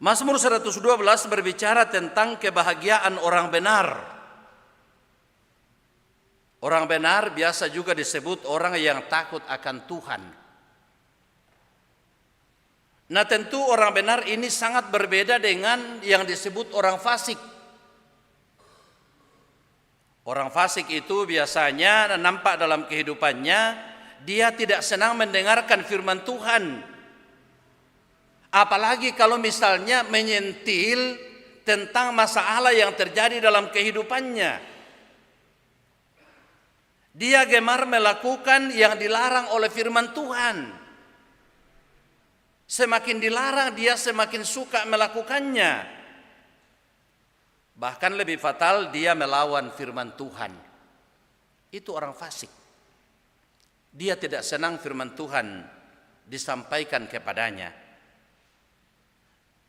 Mazmur 112 berbicara tentang kebahagiaan orang benar. Orang benar biasa juga disebut orang yang takut akan Tuhan. Nah, tentu orang benar ini sangat berbeda dengan yang disebut orang fasik. Orang fasik itu biasanya nampak dalam kehidupannya, dia tidak senang mendengarkan firman Tuhan. Apalagi kalau misalnya menyentil tentang masalah yang terjadi dalam kehidupannya. Dia gemar melakukan yang dilarang oleh firman Tuhan. Semakin dilarang, dia semakin suka melakukannya. Bahkan lebih fatal, dia melawan firman Tuhan. Itu orang fasik. Dia tidak senang firman Tuhan disampaikan kepadanya.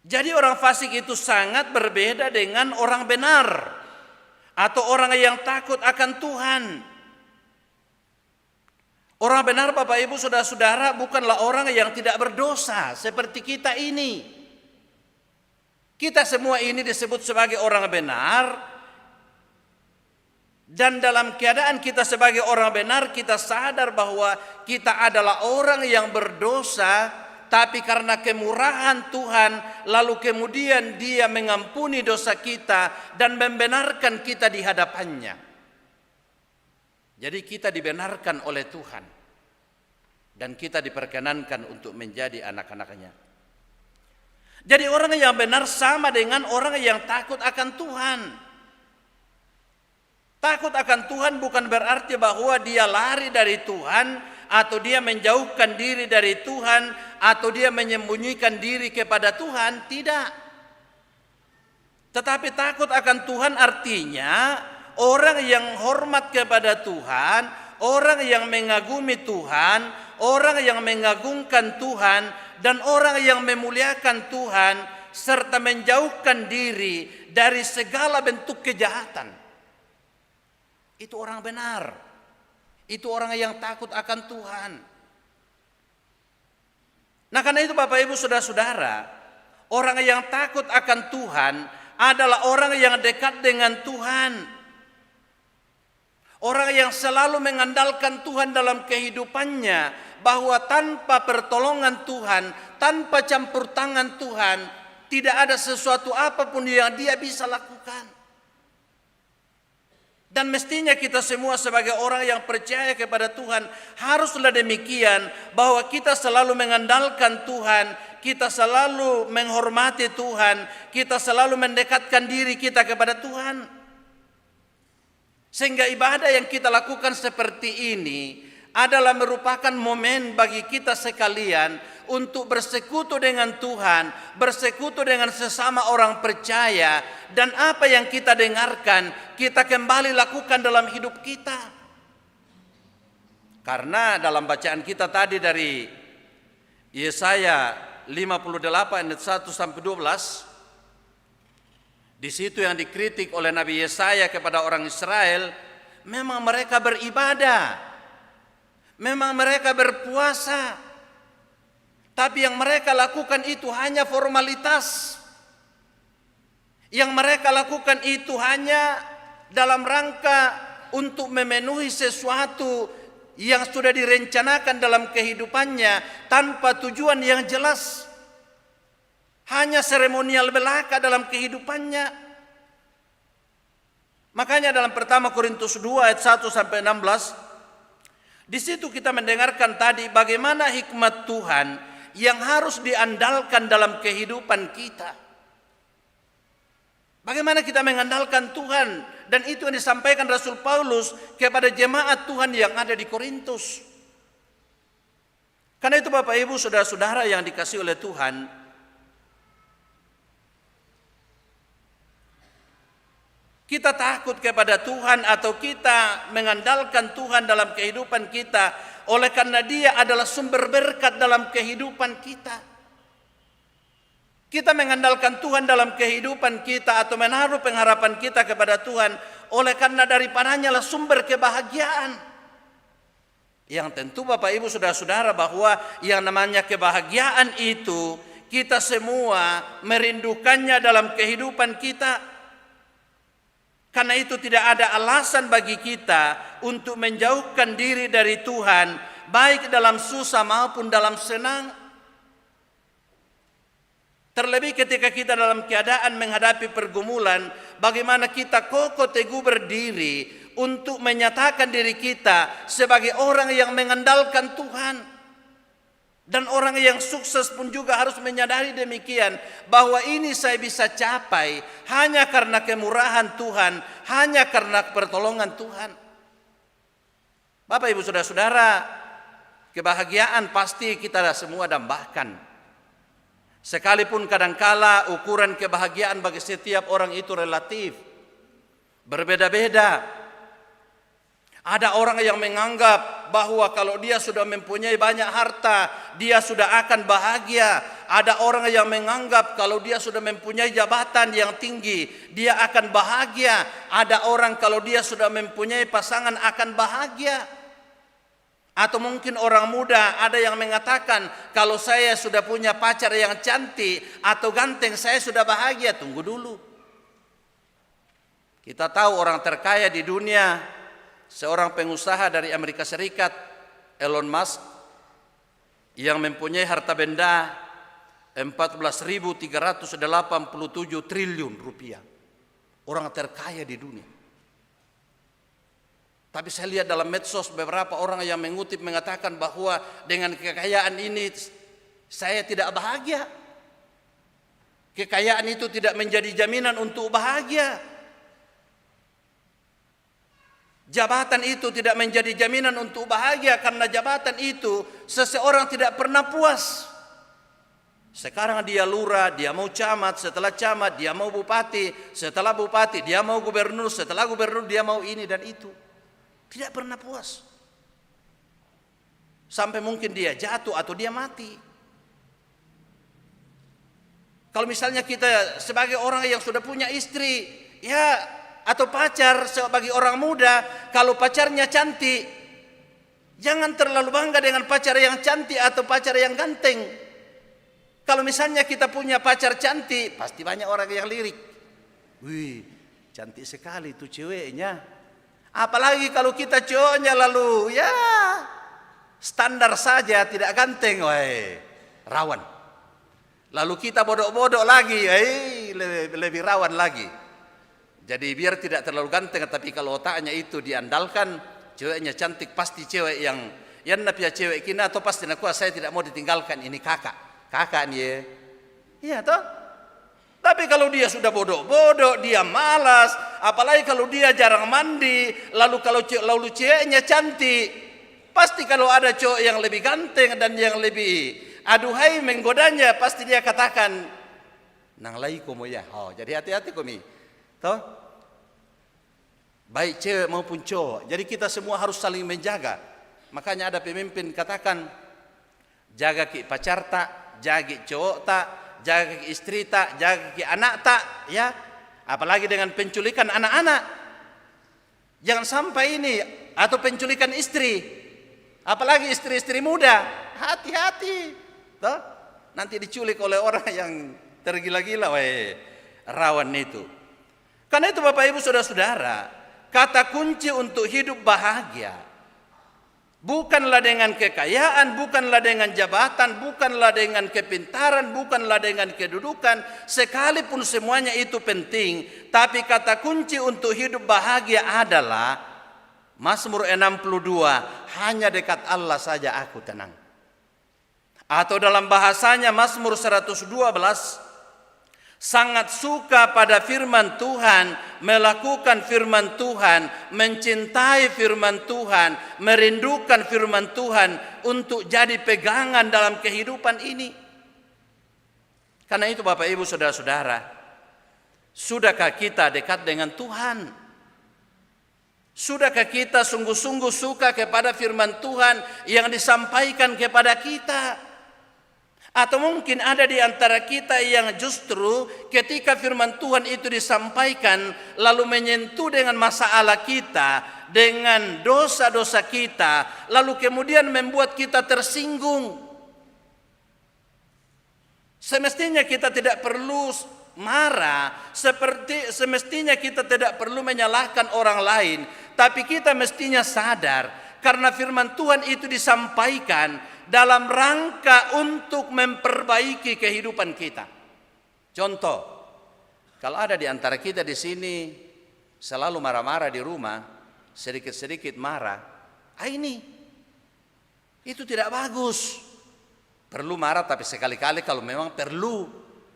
Jadi orang fasik itu sangat berbeda dengan orang benar atau orang yang takut akan Tuhan. Orang benar Bapak Ibu saudara-saudara bukanlah orang yang tidak berdosa seperti kita ini. Kita semua ini disebut sebagai orang benar, dan dalam keadaan kita sebagai orang benar kita sadar bahwa kita adalah orang yang berdosa, tapi karena kemurahan Tuhan, lalu kemudian Dia mengampuni dosa kita dan membenarkan kita di hadapannya. Jadi kita dibenarkan oleh Tuhan dan kita diperkenankan untuk menjadi anak-anaknya. Jadi orang yang benar sama dengan orang yang takut akan Tuhan. Takut akan Tuhan bukan berarti bahwa dia lari dari Tuhan, atau dia menjauhkan diri dari Tuhan, atau dia menyembunyikan diri kepada Tuhan. Tidak. Tetapi takut akan Tuhan artinya orang yang hormat kepada Tuhan, orang yang mengagumi Tuhan, orang yang mengagungkan Tuhan, dan orang yang memuliakan Tuhan, serta menjauhkan diri dari segala bentuk kejahatan. Itu orang benar. Itu orang yang takut akan Tuhan. Nah, karena itu Bapak Ibu Saudara-saudara, orang yang takut akan Tuhan adalah orang yang dekat dengan Tuhan. Orang yang selalu mengandalkan Tuhan dalam kehidupannya, bahwa tanpa pertolongan Tuhan, tanpa campur tangan Tuhan, tidak ada sesuatu apapun yang dia bisa lakukan. Dan mestinya kita semua sebagai orang yang percaya kepada Tuhan haruslah demikian, bahwa kita selalu mengandalkan Tuhan, kita selalu menghormati Tuhan, kita selalu mendekatkan diri kita kepada Tuhan. Sehingga ibadah yang kita lakukan seperti ini adalah merupakan momen bagi kita sekalian untuk bersekutu dengan Tuhan, bersekutu dengan sesama orang percaya, dan apa yang kita dengarkan kita kembali lakukan dalam hidup kita. Karena dalam bacaan kita tadi dari Yesaya 58 ayat 1 sampai 12, di situ yang dikritik oleh Nabi Yesaya kepada orang Israel, memang mereka beribadah, memang mereka berpuasa, tapi yang mereka lakukan itu hanya formalitas. Yang mereka lakukan itu hanya dalam rangka untuk memenuhi sesuatu yang sudah direncanakan dalam kehidupannya tanpa tujuan yang jelas. Hanya seremonial belaka dalam kehidupannya. Makanya dalam pertama Korintus 2 ayat 1 sampai 16, di situ kita mendengarkan tadi bagaimana hikmat Tuhan yang harus diandalkan dalam kehidupan kita. Bagaimana kita mengandalkan Tuhan, dan itu yang disampaikan Rasul Paulus kepada jemaat Tuhan yang ada di Korintus. Karena itu Bapak Ibu Saudara-saudara yang dikasihi oleh Tuhan, kita takut kepada Tuhan atau kita mengandalkan Tuhan dalam kehidupan kita oleh karena Dia adalah sumber berkat dalam kehidupan kita. Kita mengandalkan Tuhan dalam kehidupan kita atau menaruh pengharapan kita kepada Tuhan oleh karena daripadanya lah sumber kebahagiaan. Yang tentu Bapak Ibu Saudara-saudara bahwa yang namanya kebahagiaan itu kita semua merindukannya dalam kehidupan kita. Karena itu tidak ada alasan bagi kita untuk menjauhkan diri dari Tuhan, baik dalam susah maupun dalam senang. Terlebih ketika kita dalam keadaan menghadapi pergumulan, bagaimana kita kokoh teguh berdiri untuk menyatakan diri kita sebagai orang yang mengandalkan Tuhan. Dan orang yang sukses pun juga harus menyadari demikian, bahwa ini saya bisa capai hanya karena kemurahan Tuhan, hanya karena pertolongan Tuhan. Bapak Ibu Saudara-saudara, kebahagiaan pasti kita semua dambakan. Sekalipun kadangkala ukuran kebahagiaan bagi setiap orang itu relatif, berbeda-beda. Ada orang yang menganggap bahwa kalau dia sudah mempunyai banyak harta, dia sudah akan bahagia. Ada orang yang menganggap kalau dia sudah mempunyai jabatan yang tinggi, dia akan bahagia. Ada orang kalau dia sudah mempunyai pasangan akan bahagia. Atau mungkin orang muda ada yang mengatakan, kalau saya sudah punya pacar yang cantik atau ganteng, saya sudah bahagia. Tunggu dulu. Kita tahu orang terkaya di dunia, seorang pengusaha dari Amerika Serikat, Elon Musk, yang mempunyai harta benda 14.387 triliun rupiah. Orang terkaya di dunia. Tapi saya lihat dalam medsos beberapa orang yang mengutip mengatakan bahwa dengan kekayaan ini saya tidak bahagia. Kekayaan itu tidak menjadi jaminan untuk bahagia. Jabatan itu tidak menjadi jaminan untuk bahagia, karena jabatan itu seseorang tidak pernah puas. Sekarang dia lurah, dia mau camat, setelah camat dia mau bupati, setelah bupati dia mau gubernur, setelah gubernur dia mau ini dan itu. Tidak pernah puas. Sampai mungkin dia jatuh atau dia mati. Kalau misalnya kita sebagai orang yang sudah punya istri, ya, atau pacar sebagai orang muda, kalau pacarnya cantik, jangan terlalu bangga dengan pacar yang cantik atau pacar yang ganteng. Kalau misalnya kita punya pacar cantik, pasti banyak orang yang lirik. Wih, cantik sekali tuh ceweknya. Apalagi kalau kita cowoknya lalu ya standar saja, tidak ganteng, rawan. Lalu kita bodoh-bodoh lagi, lebih rawan lagi. Jadi biar tidak terlalu ganteng, tapi kalau otaknya itu diandalkan, ceweknya cantik, pasti cewek yang napia cewek kina, atau pasti nak kuat, saya tidak mau ditinggalkan, ini kakak nih, iya toh. Tapi kalau dia sudah bodoh-bodoh, dia malas, apalagi kalau dia jarang mandi, lalu ceweknya cantik, pasti kalau ada cowok yang lebih ganteng dan yang lebih aduhai menggodanya, pasti dia katakan, nang lai komo ya. Oh, jadi hati-hati komi. Toh? Baik cewek maupun cowok. Jadi kita semua harus saling menjaga. Makanya ada pemimpin katakan, jaga ki pacar tak, jaga cowok tak, jaga istri tak, jaga anak tak, ya. Apalagi dengan penculikan anak-anak. Jangan sampai ini, atau penculikan istri. Apalagi istri-istri muda. Hati-hati. Toh? Nanti diculik oleh orang yang tergila-gila, rawan itu. Karena itu Bapak Ibu Saudara-saudara, kata kunci untuk hidup bahagia bukanlah dengan kekayaan, bukanlah dengan jabatan, bukanlah dengan kepintaran, bukanlah dengan kedudukan, sekalipun semuanya itu penting, tapi kata kunci untuk hidup bahagia adalah Mazmur 62, hanya dekat Allah saja aku tenang. Atau dalam bahasanya Mazmur 112, sangat suka pada firman Tuhan, melakukan firman Tuhan, mencintai firman Tuhan, merindukan firman Tuhan untuk jadi pegangan dalam kehidupan ini. Karena itu Bapak Ibu Saudara-saudara, sudahkah kita dekat dengan Tuhan? Sudahkah kita sungguh-sungguh suka kepada firman Tuhan yang disampaikan kepada kita? Atau mungkin ada di antara kita yang justru ketika firman Tuhan itu disampaikan lalu menyentuh dengan masalah kita, dengan dosa-dosa kita, lalu kemudian membuat kita tersinggung. Semestinya kita tidak perlu marah, semestinya kita tidak perlu menyalahkan orang lain, tapi kita mestinya sadar karena firman Tuhan itu disampaikan dalam rangka untuk memperbaiki kehidupan kita. Contoh, kalau ada di antara kita di sini selalu marah-marah di rumah, sedikit-sedikit marah, itu tidak bagus. Perlu marah tapi sekali-kali kalau memang perlu.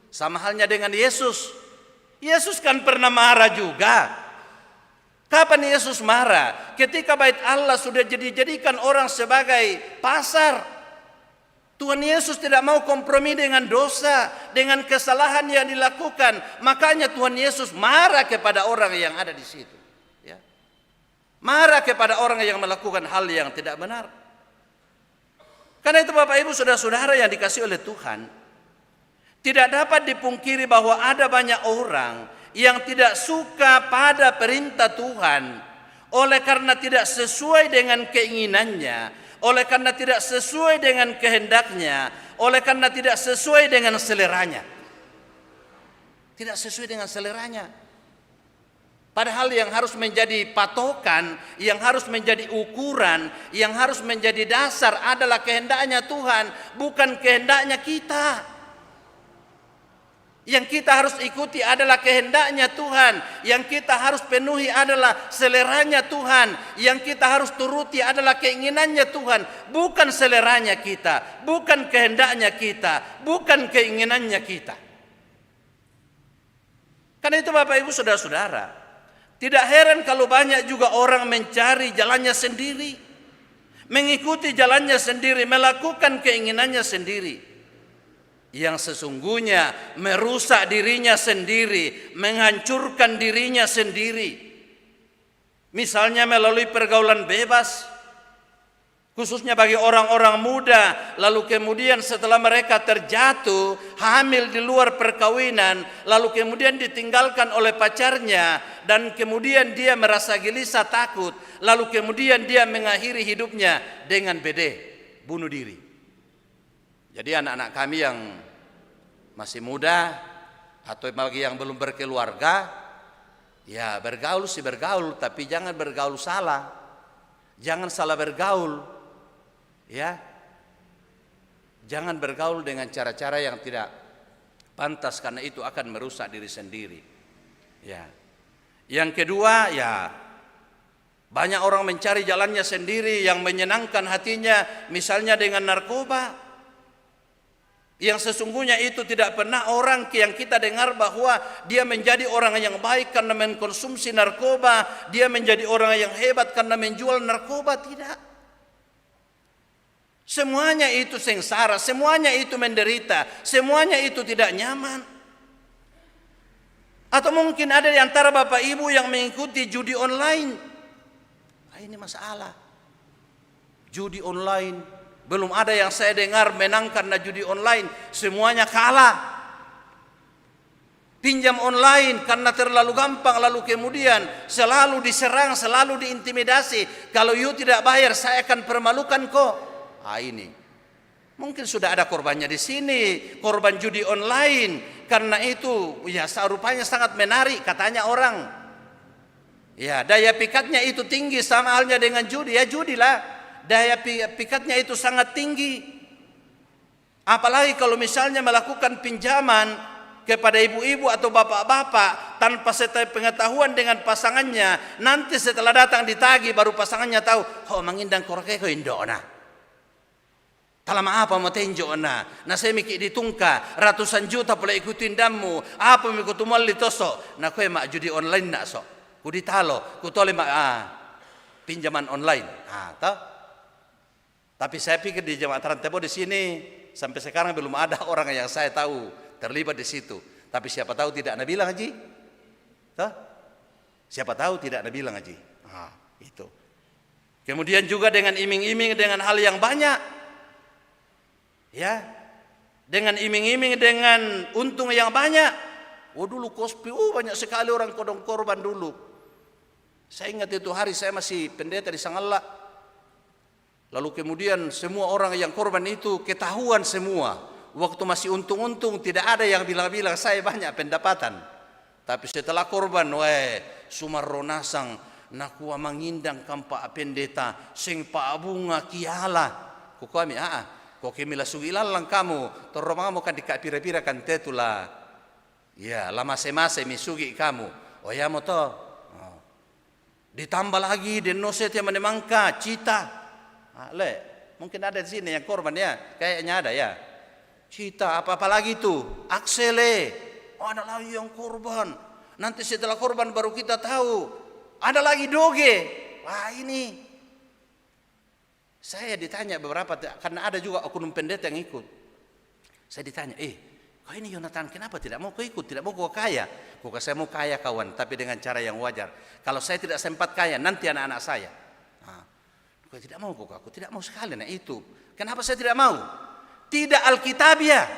Sama halnya dengan Yesus. Yesus kan pernah marah juga. Kapan Yesus marah? Ketika bait Allah sudah dijadikan orang sebagai pasar. Tuhan Yesus tidak mau kompromi dengan dosa, dengan kesalahan yang dilakukan. Makanya Tuhan Yesus marah kepada orang yang ada di situ. Ya. Marah kepada orang yang melakukan hal yang tidak benar. Karena itu Bapak Ibu Saudara-saudara yang dikasihi oleh Tuhan, tidak dapat dipungkiri bahwa ada banyak orang yang tidak suka pada perintah Tuhan oleh karena tidak sesuai dengan keinginannya, oleh karena tidak sesuai dengan kehendaknya, oleh karena tidak sesuai dengan seleranya. Tidak sesuai dengan seleranya. Padahal yang harus menjadi patokan, yang harus menjadi ukuran, yang harus menjadi dasar adalah kehendaknya Tuhan, bukan kehendaknya kita. Yang kita harus ikuti adalah kehendaknya Tuhan. Yang kita harus penuhi adalah seleranya Tuhan. Yang kita harus turuti adalah keinginannya Tuhan, bukan seleranya kita, bukan kehendaknya kita, bukan keinginannya kita. Karena itu Bapak Ibu Saudara-saudara, tidak heran kalau banyak juga orang mencari jalannya sendiri, mengikuti jalannya sendiri, melakukan keinginannya sendiri, yang sesungguhnya merusak dirinya sendiri, menghancurkan dirinya sendiri. Misalnya melalui pergaulan bebas, khususnya bagi orang-orang muda, lalu kemudian setelah mereka terjatuh, hamil di luar perkawinan, lalu kemudian ditinggalkan oleh pacarnya, dan kemudian dia merasa gelisah, takut, lalu kemudian dia mengakhiri hidupnya dengan bunuh diri. Jadi anak-anak kami yang masih muda, atau bagi yang belum berkeluarga, ya bergaul sih bergaul, tapi jangan bergaul salah, jangan salah bergaul. Ya, jangan bergaul dengan cara-cara yang tidak pantas, karena itu akan merusak diri sendiri. Ya, yang kedua, ya banyak orang mencari jalannya sendiri yang menyenangkan hatinya, misalnya dengan narkoba, yang sesungguhnya itu tidak pernah orang yang kita dengar bahwa dia menjadi orang yang baik karena mengkonsumsi narkoba, dia menjadi orang yang hebat karena menjual narkoba. Tidak. Semuanya itu sengsara, semuanya itu menderita, semuanya itu tidak nyaman. Atau mungkin ada di antara Bapak Ibu yang mengikuti judi online. Ini masalah. Judi online, belum ada yang saya dengar menang karena judi online, semuanya kalah. Pinjam online karena terlalu gampang, lalu kemudian selalu diserang, selalu diintimidasi. Kalau you tidak bayar, saya akan permalukan kok. Ini mungkin sudah ada korbannya di sini, korban judi online. Karena itu ya rupanya sangat menarik katanya orang. Ya, daya pikatnya itu tinggi, sama halnya dengan judi. Ya judilah, daya pikatnya itu sangat tinggi. Apalagi kalau misalnya melakukan pinjaman kepada ibu-ibu atau bapak-bapak tanpa pengetahuan dengan pasangannya, nanti setelah datang ditagih baru pasangannya tahu, oh mangindang korke ko indona. Talama apa mau tenjo na saya mikir ditungka ratusan juta pula ikutin damu apa mikir tumal litoso na koe mak judi online nak so ku ditalo ku tole mak pinjaman online toh. Tapi saya pikir di Jemaat Rantebo di sini sampai sekarang belum ada orang yang saya tahu terlibat di situ. Tapi siapa tahu tidak Anda bilang Haji, toh? Siapa tahu tidak Anda bilang Haji. Itu. Kemudian juga dengan iming-iming dengan hal yang banyak. Ya, dengan iming-iming dengan untung yang banyak. Dulu Kospi, banyak sekali orang kodong korban dulu. Saya ingat itu hari saya masih pendeta di Sangalak. Lalu kemudian semua orang yang korban itu ketahuan semua. Waktu masih untung-untung tidak ada yang bilang-bilang saya banyak pendapatan. Tapi setelah korban, sumarronasang nakua mangindang kampa pendeta sing paabunga kiala. Kukami kok kemila sugilalang kamu, toromang kan dika pira-pira kan tetula. Ya, lama semase misugi kamu. Ya mo to. Ditambah lagi denoset yang menemangka cita. Mungkin ada di sini yang korban ya, kayaknya ada ya. Cita apa lagi itu? Aksele. Ada lagi yang korban. Nanti setelah korban baru kita tahu. Ada lagi doge. Ini. Saya ditanya beberapa, karena ada juga oknum pendeta yang ikut. Saya ditanya, kau ini Yonatan kenapa tidak mau kau ikut, tidak mau kau kaya? Kau saya mau kaya kawan, tapi dengan cara yang wajar. Kalau saya tidak sempat kaya, nanti anak-anak saya. Kau tidak mau kok, aku tidak mau sekali. Itu. Kenapa saya tidak mau? Tidak Alkitabiah.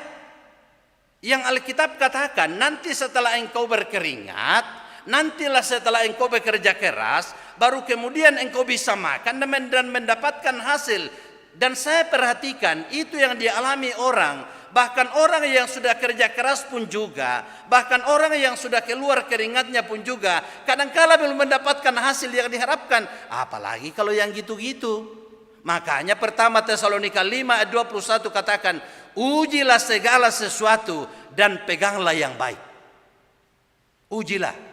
Yang Alkitab katakan, nanti setelah engkau berkeringat, nantilah setelah engkau bekerja keras, baru kemudian engkau bisa makan dan mendapatkan hasil. Dan saya perhatikan itu yang dialami orang. bahkan orang yang sudah kerja keras pun juga, bahkan orang yang sudah keluar keringatnya pun juga, kadangkala belum mendapatkan hasil yang diharapkan. Apalagi kalau yang gitu-gitu. Makanya pertama Tesalonika 5 ayat 21 katakan, ujilah segala sesuatu dan peganglah yang baik. Ujilah.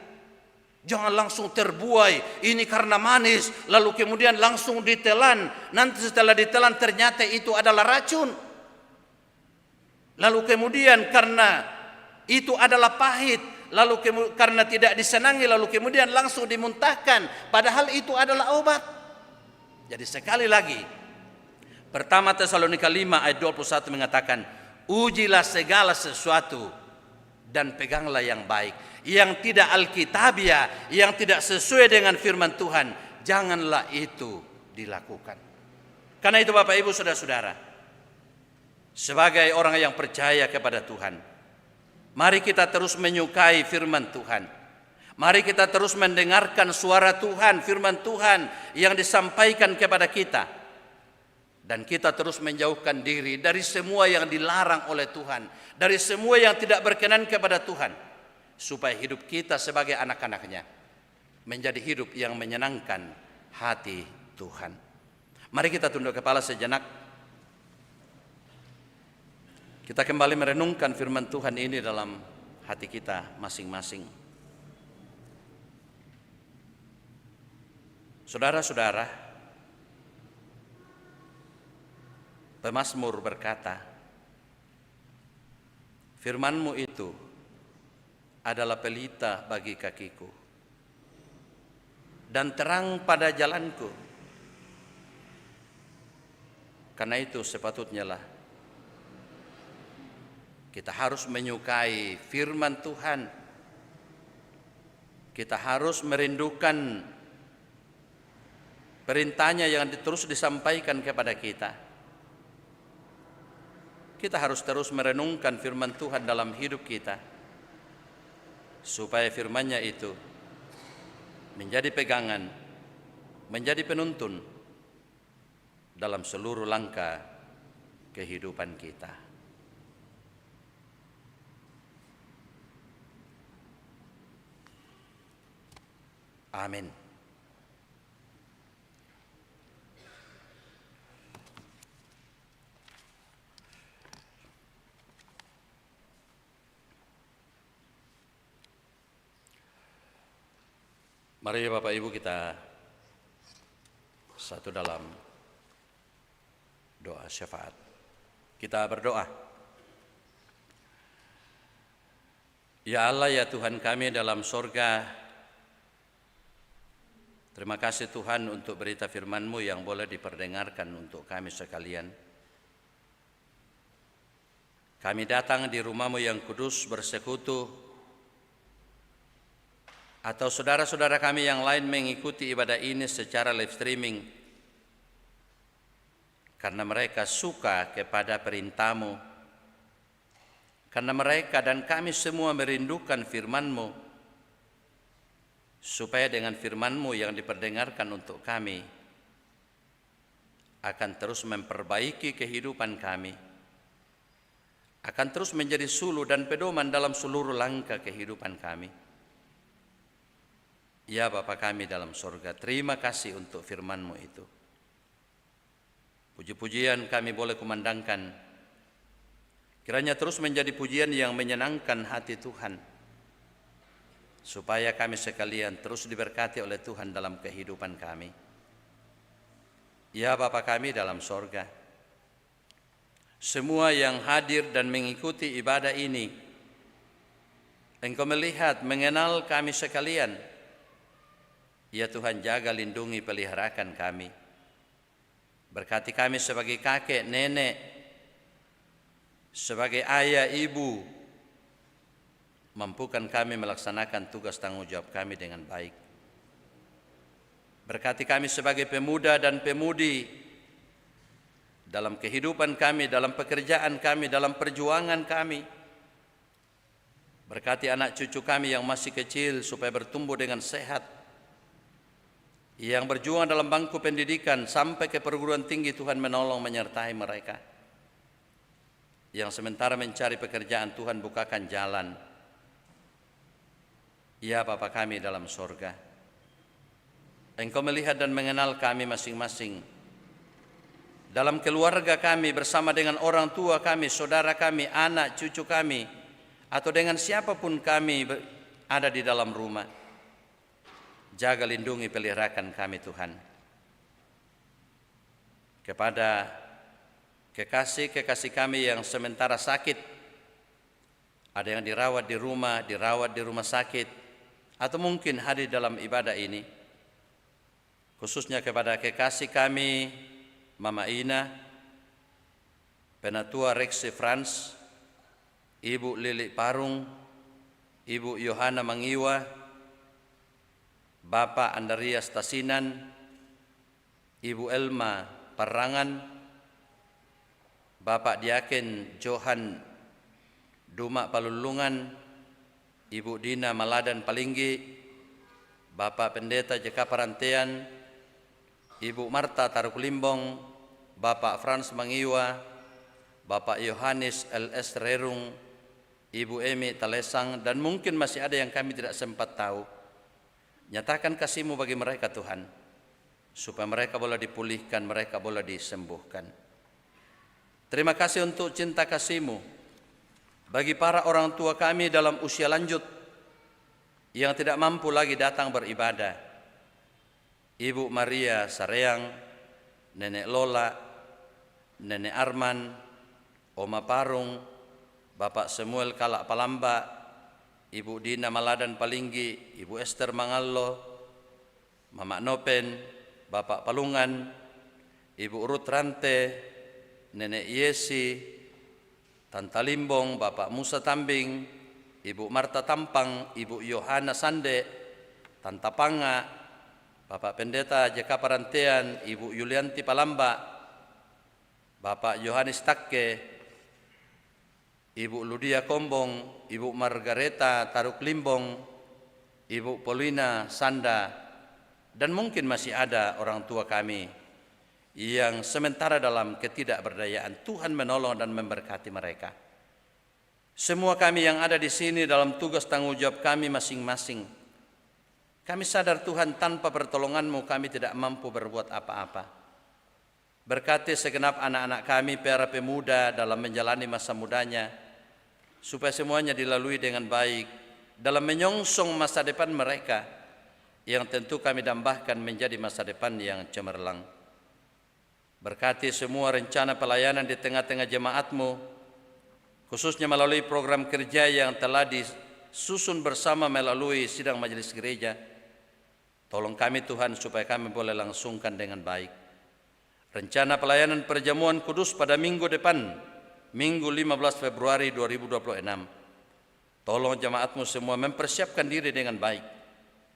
Jangan langsung terbuai, ini karena manis, lalu kemudian langsung ditelan. Nanti setelah ditelan ternyata itu adalah racun. Lalu kemudian karena itu adalah pahit, lalu karena tidak disenangi, lalu kemudian langsung dimuntahkan. Padahal itu adalah obat. Jadi sekali lagi, pertama Tesalonika 5 ayat 21 mengatakan, ujilah segala sesuatu dan peganglah yang baik. Yang tidak alkitabiah, yang tidak sesuai dengan firman Tuhan, janganlah itu dilakukan. Karena itu Bapak Ibu Saudara-saudara, sebagai orang yang percaya kepada Tuhan, mari kita terus menyukai firman Tuhan. Mari kita terus mendengarkan suara Tuhan, firman Tuhan yang disampaikan kepada kita. Dan kita terus menjauhkan diri dari semua yang dilarang oleh Tuhan, dari semua yang tidak berkenan kepada Tuhan, supaya hidup kita sebagai anak-anaknya menjadi hidup yang menyenangkan hati Tuhan. Mari kita tunduk kepala sejenak. Kita kembali merenungkan firman Tuhan ini dalam hati kita masing-masing. Saudara-saudara, pemazmur berkata, firman-Mu itu adalah pelita bagi kakiku dan terang pada jalanku. Karena itu sepatutnya lah kita harus menyukai firman Tuhan. Kita harus merindukan perintahnya yang terus disampaikan kepada kita. Kita harus terus merenungkan firman Tuhan dalam hidup kita, supaya firman-Nya itu menjadi pegangan, menjadi penuntun dalam seluruh langkah kehidupan kita. Amin. Mari Bapak Ibu kita satu dalam doa syafaat. Kita berdoa. Ya Allah, ya Tuhan kami dalam sorga, terima kasih Tuhan untuk berita firman-Mu yang boleh diperdengarkan untuk kami sekalian. Kami datang di rumah-Mu yang kudus bersekutu, atau saudara-saudara kami yang lain mengikuti ibadah ini secara live streaming, karena mereka suka kepada perintah-Mu, karena mereka dan kami semua merindukan firman-Mu, supaya dengan firman-Mu yang diperdengarkan untuk kami akan terus memperbaiki kehidupan kami, akan terus menjadi suluh dan pedoman dalam seluruh langkah kehidupan kami. Ya Bapa kami dalam sorga, terima kasih untuk firman-Mu itu. Puji-pujian kami boleh kumandangkan, kiranya terus menjadi pujian yang menyenangkan hati Tuhan, supaya kami sekalian terus diberkati oleh Tuhan dalam kehidupan kami. Ya Bapa kami dalam sorga, semua yang hadir dan mengikuti ibadah ini, Engkau melihat, mengenal kami sekalian. Ya Tuhan, jaga, lindungi, peliharakan kami. Berkati kami sebagai kakek, nenek, sebagai ayah, ibu. Mampukan kami melaksanakan tugas tanggung jawab kami dengan baik. Berkati kami sebagai pemuda dan pemudi dalam kehidupan kami, dalam pekerjaan kami, dalam perjuangan kami. Berkati anak cucu kami yang masih kecil supaya bertumbuh dengan sehat, yang berjuang dalam bangku pendidikan sampai ke perguruan tinggi. Tuhan menolong menyertai mereka. yang sementara mencari pekerjaan, Tuhan bukakan jalan. Ya Bapa kami dalam sorga, Engkau melihat dan mengenal kami masing-masing. Dalam keluarga kami, bersama dengan orang tua kami, saudara kami, anak, cucu kami, atau dengan siapapun kami ada di dalam rumah. Jaga, lindungi, peliharakan kami Tuhan. Kepada kekasih-kekasih kami yang sementara sakit, ada yang dirawat di rumah sakit, atau mungkin hadir dalam ibadah ini, khususnya kepada kekasih kami, Mama Ina, Penatua Rexi Frans, Ibu Lili Parung, Ibu Yohana Mangiwa, Bapak Andarias Tasinan, Ibu Elma Parangan, Bapak Diaken Johan Duma Palulungan, Ibu Dina Maladan Palinggi, Bapak Pendeta Jeka Parantean, Ibu Marta Taruk Limbong, Bapak Frans Mangiwa, Bapak Yohanes LS Rerung, Ibu Emi Talesang, dan mungkin masih ada yang kami tidak sempat tahu. Nyatakan kasih-Mu bagi mereka Tuhan, supaya mereka boleh dipulihkan, mereka boleh disembuhkan. Terima kasih untuk cinta kasih-Mu bagi para orang tua kami dalam usia lanjut yang tidak mampu lagi datang beribadah. Ibu Maria Sareang, Nenek Lola, Nenek Arman, Oma Parung, Bapak Samuel Kalak Palamba, Ibu Dina Maladan Palinggi, Ibu Esther Mangallo, Mama Nopen, Bapak Palungan, Ibu Ruth Rante, Nenek Yesi, Tanta Limbong, Bapak Musa Tambing, Ibu Marta Tampang, Ibu Yohana Sande, Tanta Panga, Bapak Pendeta Jeka Parantean, Ibu Yulianti Palamba, Bapak Yohanes Takke, Ibu Ludia Kombong, Ibu Margareta Taruk Limbong, Ibu Polina Sanda, dan mungkin masih ada orang tua kami yang sementara dalam ketidakberdayaan. Tuhan menolong dan memberkati mereka. Semua kami yang ada di sini dalam tugas tanggung jawab kami masing-masing. Kami sadar Tuhan, tanpa pertolongan-Mu kami tidak mampu berbuat apa-apa. Berkati segenap anak-anak kami, para pemuda dalam menjalani masa mudanya, supaya semuanya dilalui dengan baik dalam menyongsong masa depan mereka, yang tentu kami dambakan menjadi masa depan yang cemerlang. Berkati semua rencana pelayanan di tengah-tengah jemaat-Mu, khususnya melalui program kerja yang telah disusun bersama melalui sidang majelis gereja. Tolong kami Tuhan supaya kami boleh langsungkan dengan baik rencana pelayanan perjamuan kudus pada minggu depan, Minggu 15 Februari 2026. Tolong jemaat-Mu semua mempersiapkan diri dengan baik,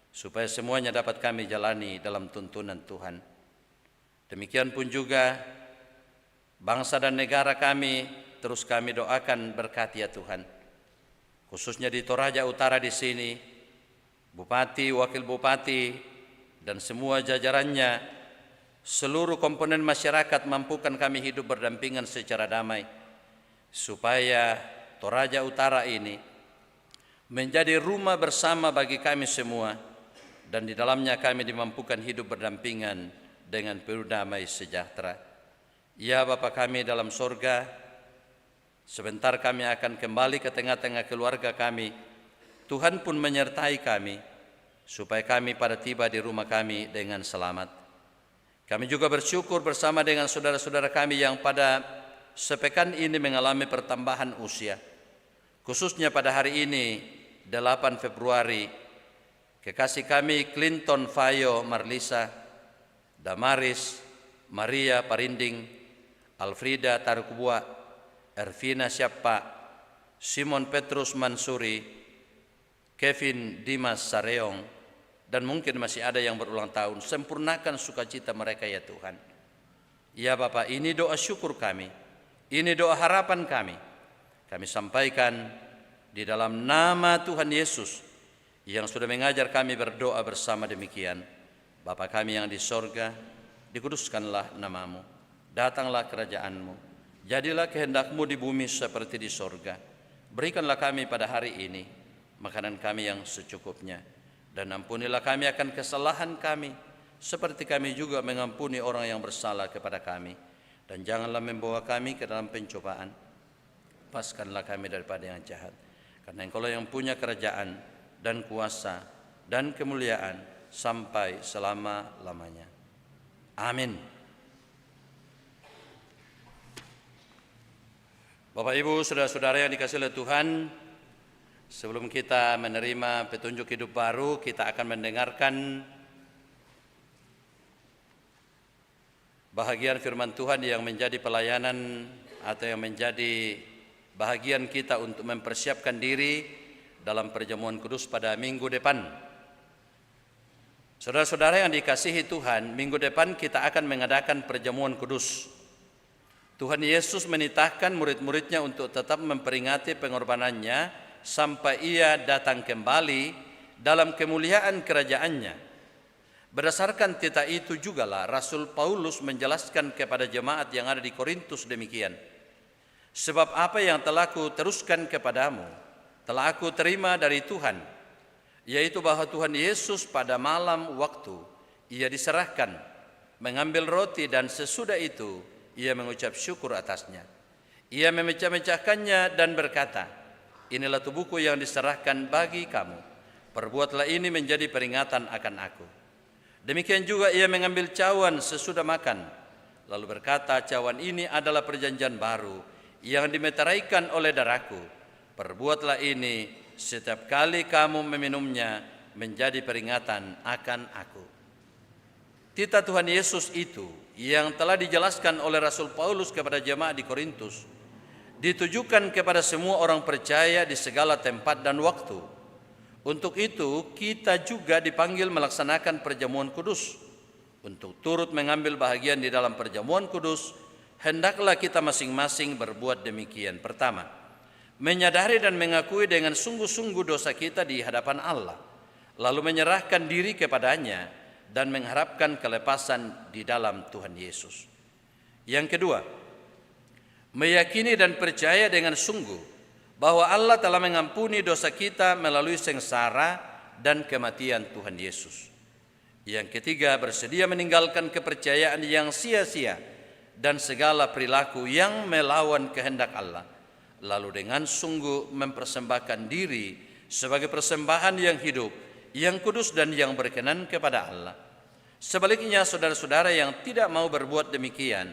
supaya semuanya dapat kami jalani dalam tuntunan Tuhan. Demikian pun juga bangsa dan negara kami, terus kami doakan, berkati ya Tuhan. Khususnya di Toraja Utara di sini, Bupati, Wakil Bupati, dan semua jajarannya, seluruh komponen masyarakat, mampukan kami hidup berdampingan secara damai, supaya Toraja Utara ini menjadi rumah bersama bagi kami semua, dan di dalamnya kami dimampukan hidup berdampingan dengan penuh damai sejahtera. Ya Bapa kami dalam sorga, sebentar kami akan kembali ke tengah-tengah keluarga kami. Tuhan pun menyertai kami, supaya kami pada tiba di rumah kami dengan selamat. Kami juga bersyukur bersama dengan saudara-saudara kami yang pada sepekan ini mengalami pertambahan usia. Khususnya pada hari ini, 8 Februari, kekasih kami Clinton Fayo Marlisa, Damaris Maria Parinding, Alfrida Tarukbua, Ervina Syappa, Simon Petrus Mansuri, Kevin Dimas Sareong, dan mungkin masih ada yang berulang tahun. Sempurnakan sukacita mereka ya Tuhan. Ya Bapa, ini doa syukur kami, ini doa harapan kami. Kami sampaikan di dalam nama Tuhan Yesus yang sudah mengajar kami berdoa bersama demikian. Bapa kami yang di sorga, dikuduskanlah namamu, datanglah kerajaan-Mu, Jadilah kehendak-Mu di bumi seperti di sorga. Berikanlah kami pada hari ini makanan kami yang secukupnya. Dan ampunilah kami akan kesalahan kami, seperti kami juga mengampuni orang yang bersalah kepada kami. Dan janganlah membawa kami ke dalam pencobaan. Lepaskanlah kami daripada yang jahat. Karena Engkau-lah yang punya kerajaan dan kuasa dan kemuliaan sampai selama-lamanya. Amin. Bapak Ibu, saudara-saudara yang dikasihi oleh Tuhan, sebelum kita menerima petunjuk hidup baru, kita akan mendengarkan bahagian firman Tuhan yang menjadi pelayanan atau yang menjadi bahagian kita untuk mempersiapkan diri dalam perjamuan kudus pada minggu depan. Saudara-saudara yang dikasihi Tuhan, minggu depan kita akan mengadakan perjamuan kudus. Tuhan Yesus menitahkan murid-muridnya untuk tetap memperingati pengorbanannya sampai Ia datang kembali dalam kemuliaan kerajaannya. Berdasarkan titah itu jugalah Rasul Paulus menjelaskan kepada jemaat yang ada di Korintus demikian. Sebab apa yang telah aku teruskan kepadamu, telah aku terima dari Tuhan, yaitu bahwa Tuhan Yesus pada malam waktu Ia diserahkan, mengambil roti dan sesudah itu Ia mengucap syukur atasnya. Ia memecah-mecahkannya dan berkata, inilah tubuhku yang diserahkan bagi kamu. Perbuatlah ini menjadi peringatan akan aku. Demikian juga Ia mengambil cawan sesudah makan, lalu berkata, cawan ini adalah perjanjian baru yang dimeteraikan oleh darahku. Perbuatlah ini setiap kali kamu meminumnya menjadi peringatan akan aku. Titah Tuhan Yesus itu yang telah dijelaskan oleh Rasul Paulus kepada jemaat di Korintus ditujukan kepada semua orang percaya di segala tempat dan waktu. Untuk itu kita juga dipanggil melaksanakan perjamuan kudus. Untuk turut mengambil bahagian di dalam perjamuan kudus, hendaklah kita masing-masing berbuat demikian. Pertama, menyadari dan mengakui dengan sungguh-sungguh dosa kita di hadapan Allah, lalu menyerahkan diri kepadanya dan mengharapkan kelepasan di dalam Tuhan Yesus. Yang kedua, meyakini dan percaya dengan sungguh bahwa Allah telah mengampuni dosa kita melalui sengsara dan kematian Tuhan Yesus. Yang ketiga, bersedia meninggalkan kepercayaan yang sia-sia dan segala perilaku yang melawan kehendak Allah, lalu dengan sungguh mempersembahkan diri sebagai persembahan yang hidup, yang kudus dan yang berkenan kepada Allah. Sebaliknya, saudara-saudara yang tidak mau berbuat demikian,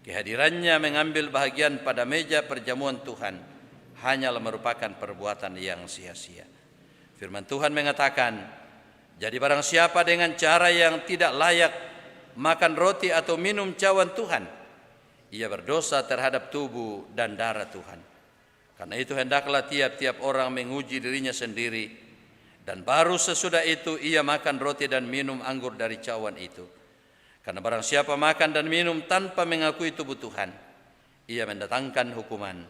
kehadirannya mengambil bahagian pada meja perjamuan Tuhan hanyalah merupakan perbuatan yang sia-sia. Firman Tuhan mengatakan, jadi barang siapa dengan cara yang tidak layak makan roti atau minum cawan Tuhan, ia berdosa terhadap tubuh dan darah Tuhan. Karena itu hendaklah tiap-tiap orang menguji dirinya sendiri, dan baru sesudah itu ia makan roti dan minum anggur dari cawan itu. Karena barang siapa makan dan minum tanpa mengakui tubuh Tuhan, ia mendatangkan hukuman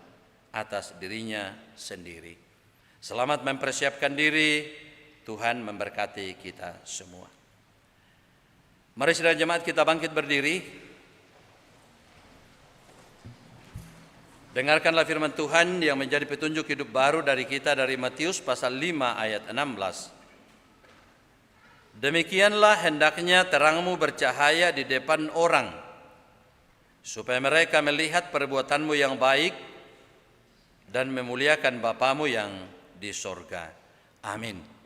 atas dirinya sendiri. Selamat mempersiapkan diri, Tuhan memberkati kita semua. Mari saudara jemaat kita bangkit berdiri. Dengarkanlah firman Tuhan yang menjadi petunjuk hidup baru dari kita dari Matius pasal 5 ayat 16. Demikianlah hendaknya terangmu bercahaya di depan orang, supaya mereka melihat perbuatanmu yang baik dan memuliakan Bapamu yang di sorga. Amin. Mari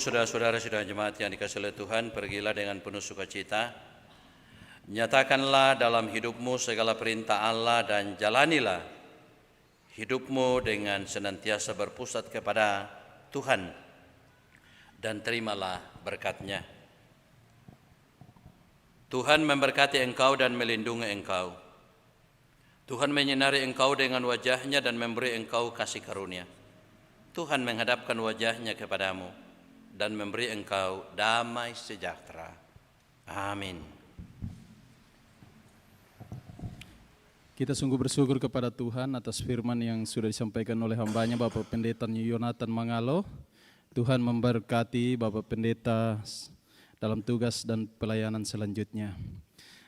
saudara-saudara sidang jemaat yang dikasihi oleh Tuhan, pergilah dengan penuh sukacita. Nyatakanlah dalam hidupmu segala perintah Allah dan jalanilah hidupmu dengan senantiasa berpusat kepada Tuhan dan terimalah berkat-Nya. Tuhan memberkati engkau dan melindungi engkau. Tuhan menyinari engkau dengan wajah-Nya dan memberi engkau kasih karunia. Tuhan menghadapkan wajah-Nya kepadamu dan memberi engkau damai sejahtera. Amin. Kita sungguh bersyukur kepada Tuhan atas firman yang sudah disampaikan oleh hambanya Bapak Pendeta Yonatan Mangalo. Tuhan memberkati Bapak Pendeta dalam tugas dan pelayanan selanjutnya.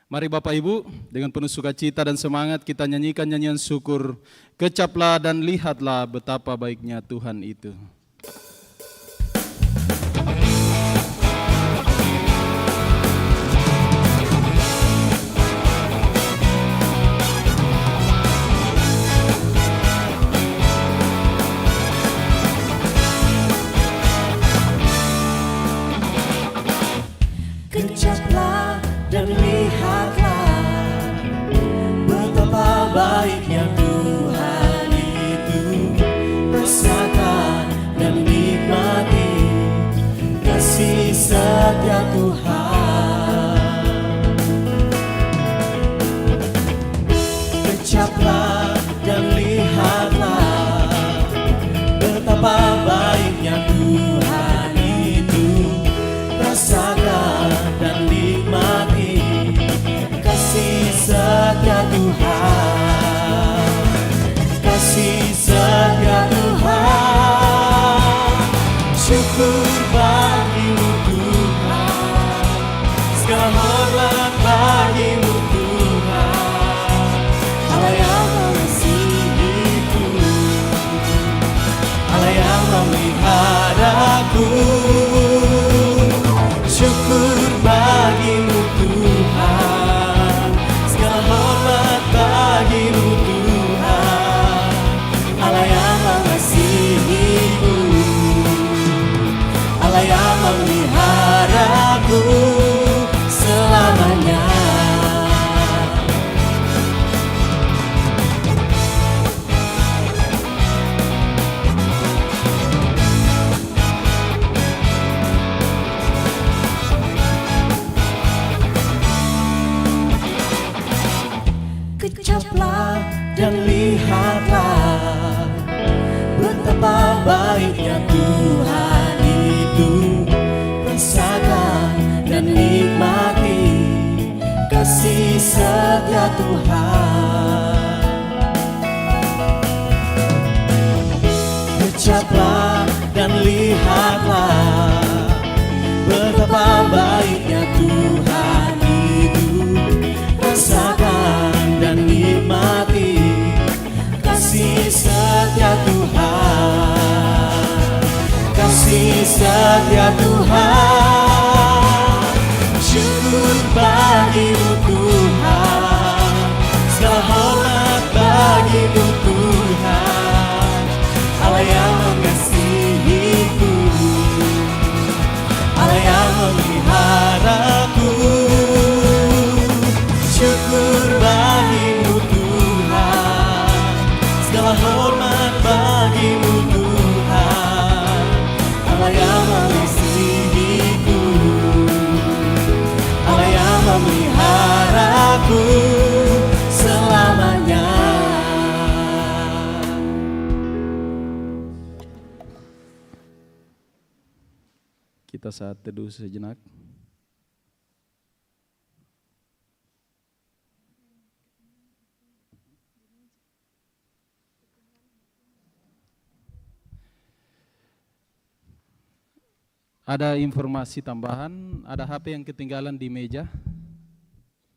Mari Bapak Ibu, dengan penuh sukacita dan semangat kita nyanyikan nyanyian syukur. Kecaplah dan lihatlah betapa baiknya Tuhan itu. Kecaplah dan lihatlah betapa baiknya Tuhan itu. Rasakan dan nikmati kasih setia Tuhan. Kecaplah dan lihatlah betapa baiknya Tuhan itu. Rasakan dan nikmati kasih setia Tuhan, kasih setia Tuhan. Syukur bagimu Tuhan, segala hormat bagimu Tuhan. Allah yang mengasihiku, Allah yang memeliharaku. Syukur bagimu Tuhan, segala hormat bagimu Tuhan. Allah yang mengasihiku, Allah yang memeliharaku selamanya. Kecaplah dan lihatlah betapa baiknya Tuhan itu. Rasakan dan nikmati kasih setia Tuhan. Kecaplah dan lihatlah betapa baiknya Tuhan itu. Rasakan dan nikmati kasih setia Tuhan, kasih setia Tuhan. Syukur bagimu Tuhan, segala hormat bagimu Tuhan. Allah yang mengasihiku, Allah yang memeliharaku. Syukur bagimu Tuhan, segala hormat bagimu Tuhan. Allah yang mengasihiku, Allah yang memeliharaku selamanya. Kita saat teduh sejenak. Ada informasi tambahan, ada HP yang ketinggalan di meja.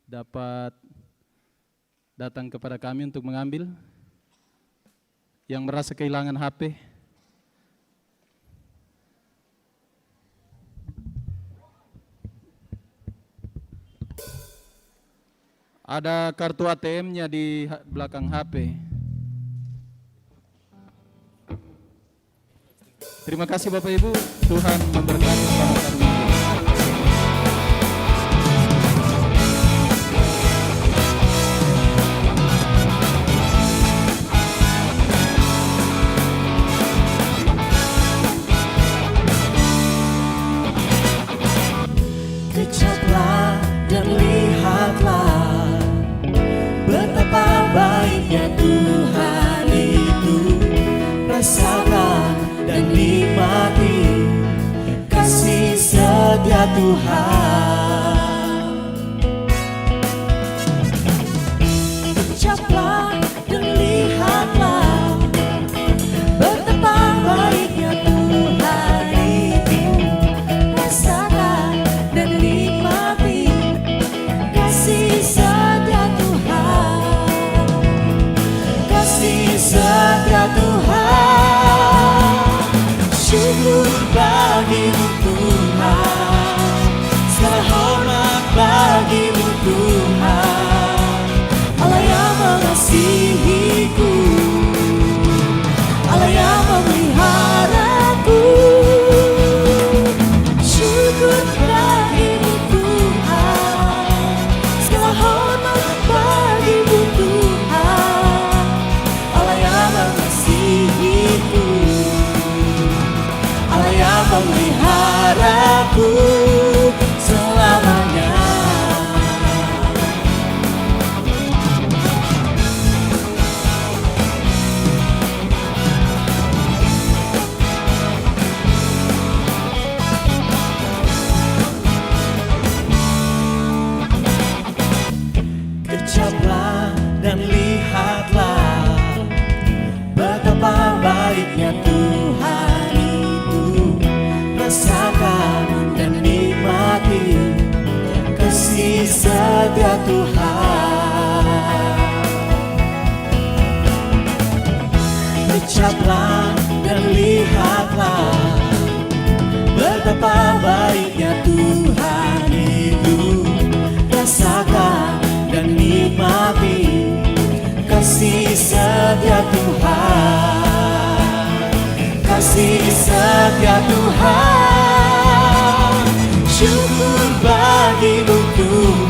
Dapat datang kepada kami untuk mengambil. Yang merasa kehilangan HP, ada kartu ATM-nya di belakang HP. Terima kasih Bapak Ibu, Tuhan memberkati selamat hari Minggu. Kecaplah dan lihatlah betapa baiknya Tuhan itu. Rasakan dan nikmati kasih setia Tuhan. Kecaplah dan lihatlah betapa baiknya Tuhan itu. Rasakan dan nikmati kasih setia Tuhan. Kasih setia Tuhan. Syukur bagimu Tuhan, segala hormat bagimu Tuhan. Allah yang mengasihiku, Allah yang memeliharaku. Syukur bagimu Tuhan, segala hormat bagimu Tuhan. Allah yang mengasihiku, Allah yang memeliharaku selamanya. Kecaplah dan lihatlah betapa baiknya Tuhan itu. Rasakan dan nikmati kasih setia Tuhan. Kecaplah dan lihatlah betapa baiknya Tuhan itu. Rasakan dan nikmati kasih setia Tuhan. Kasih setia Tuhan. Syukur bagimu Tuhan.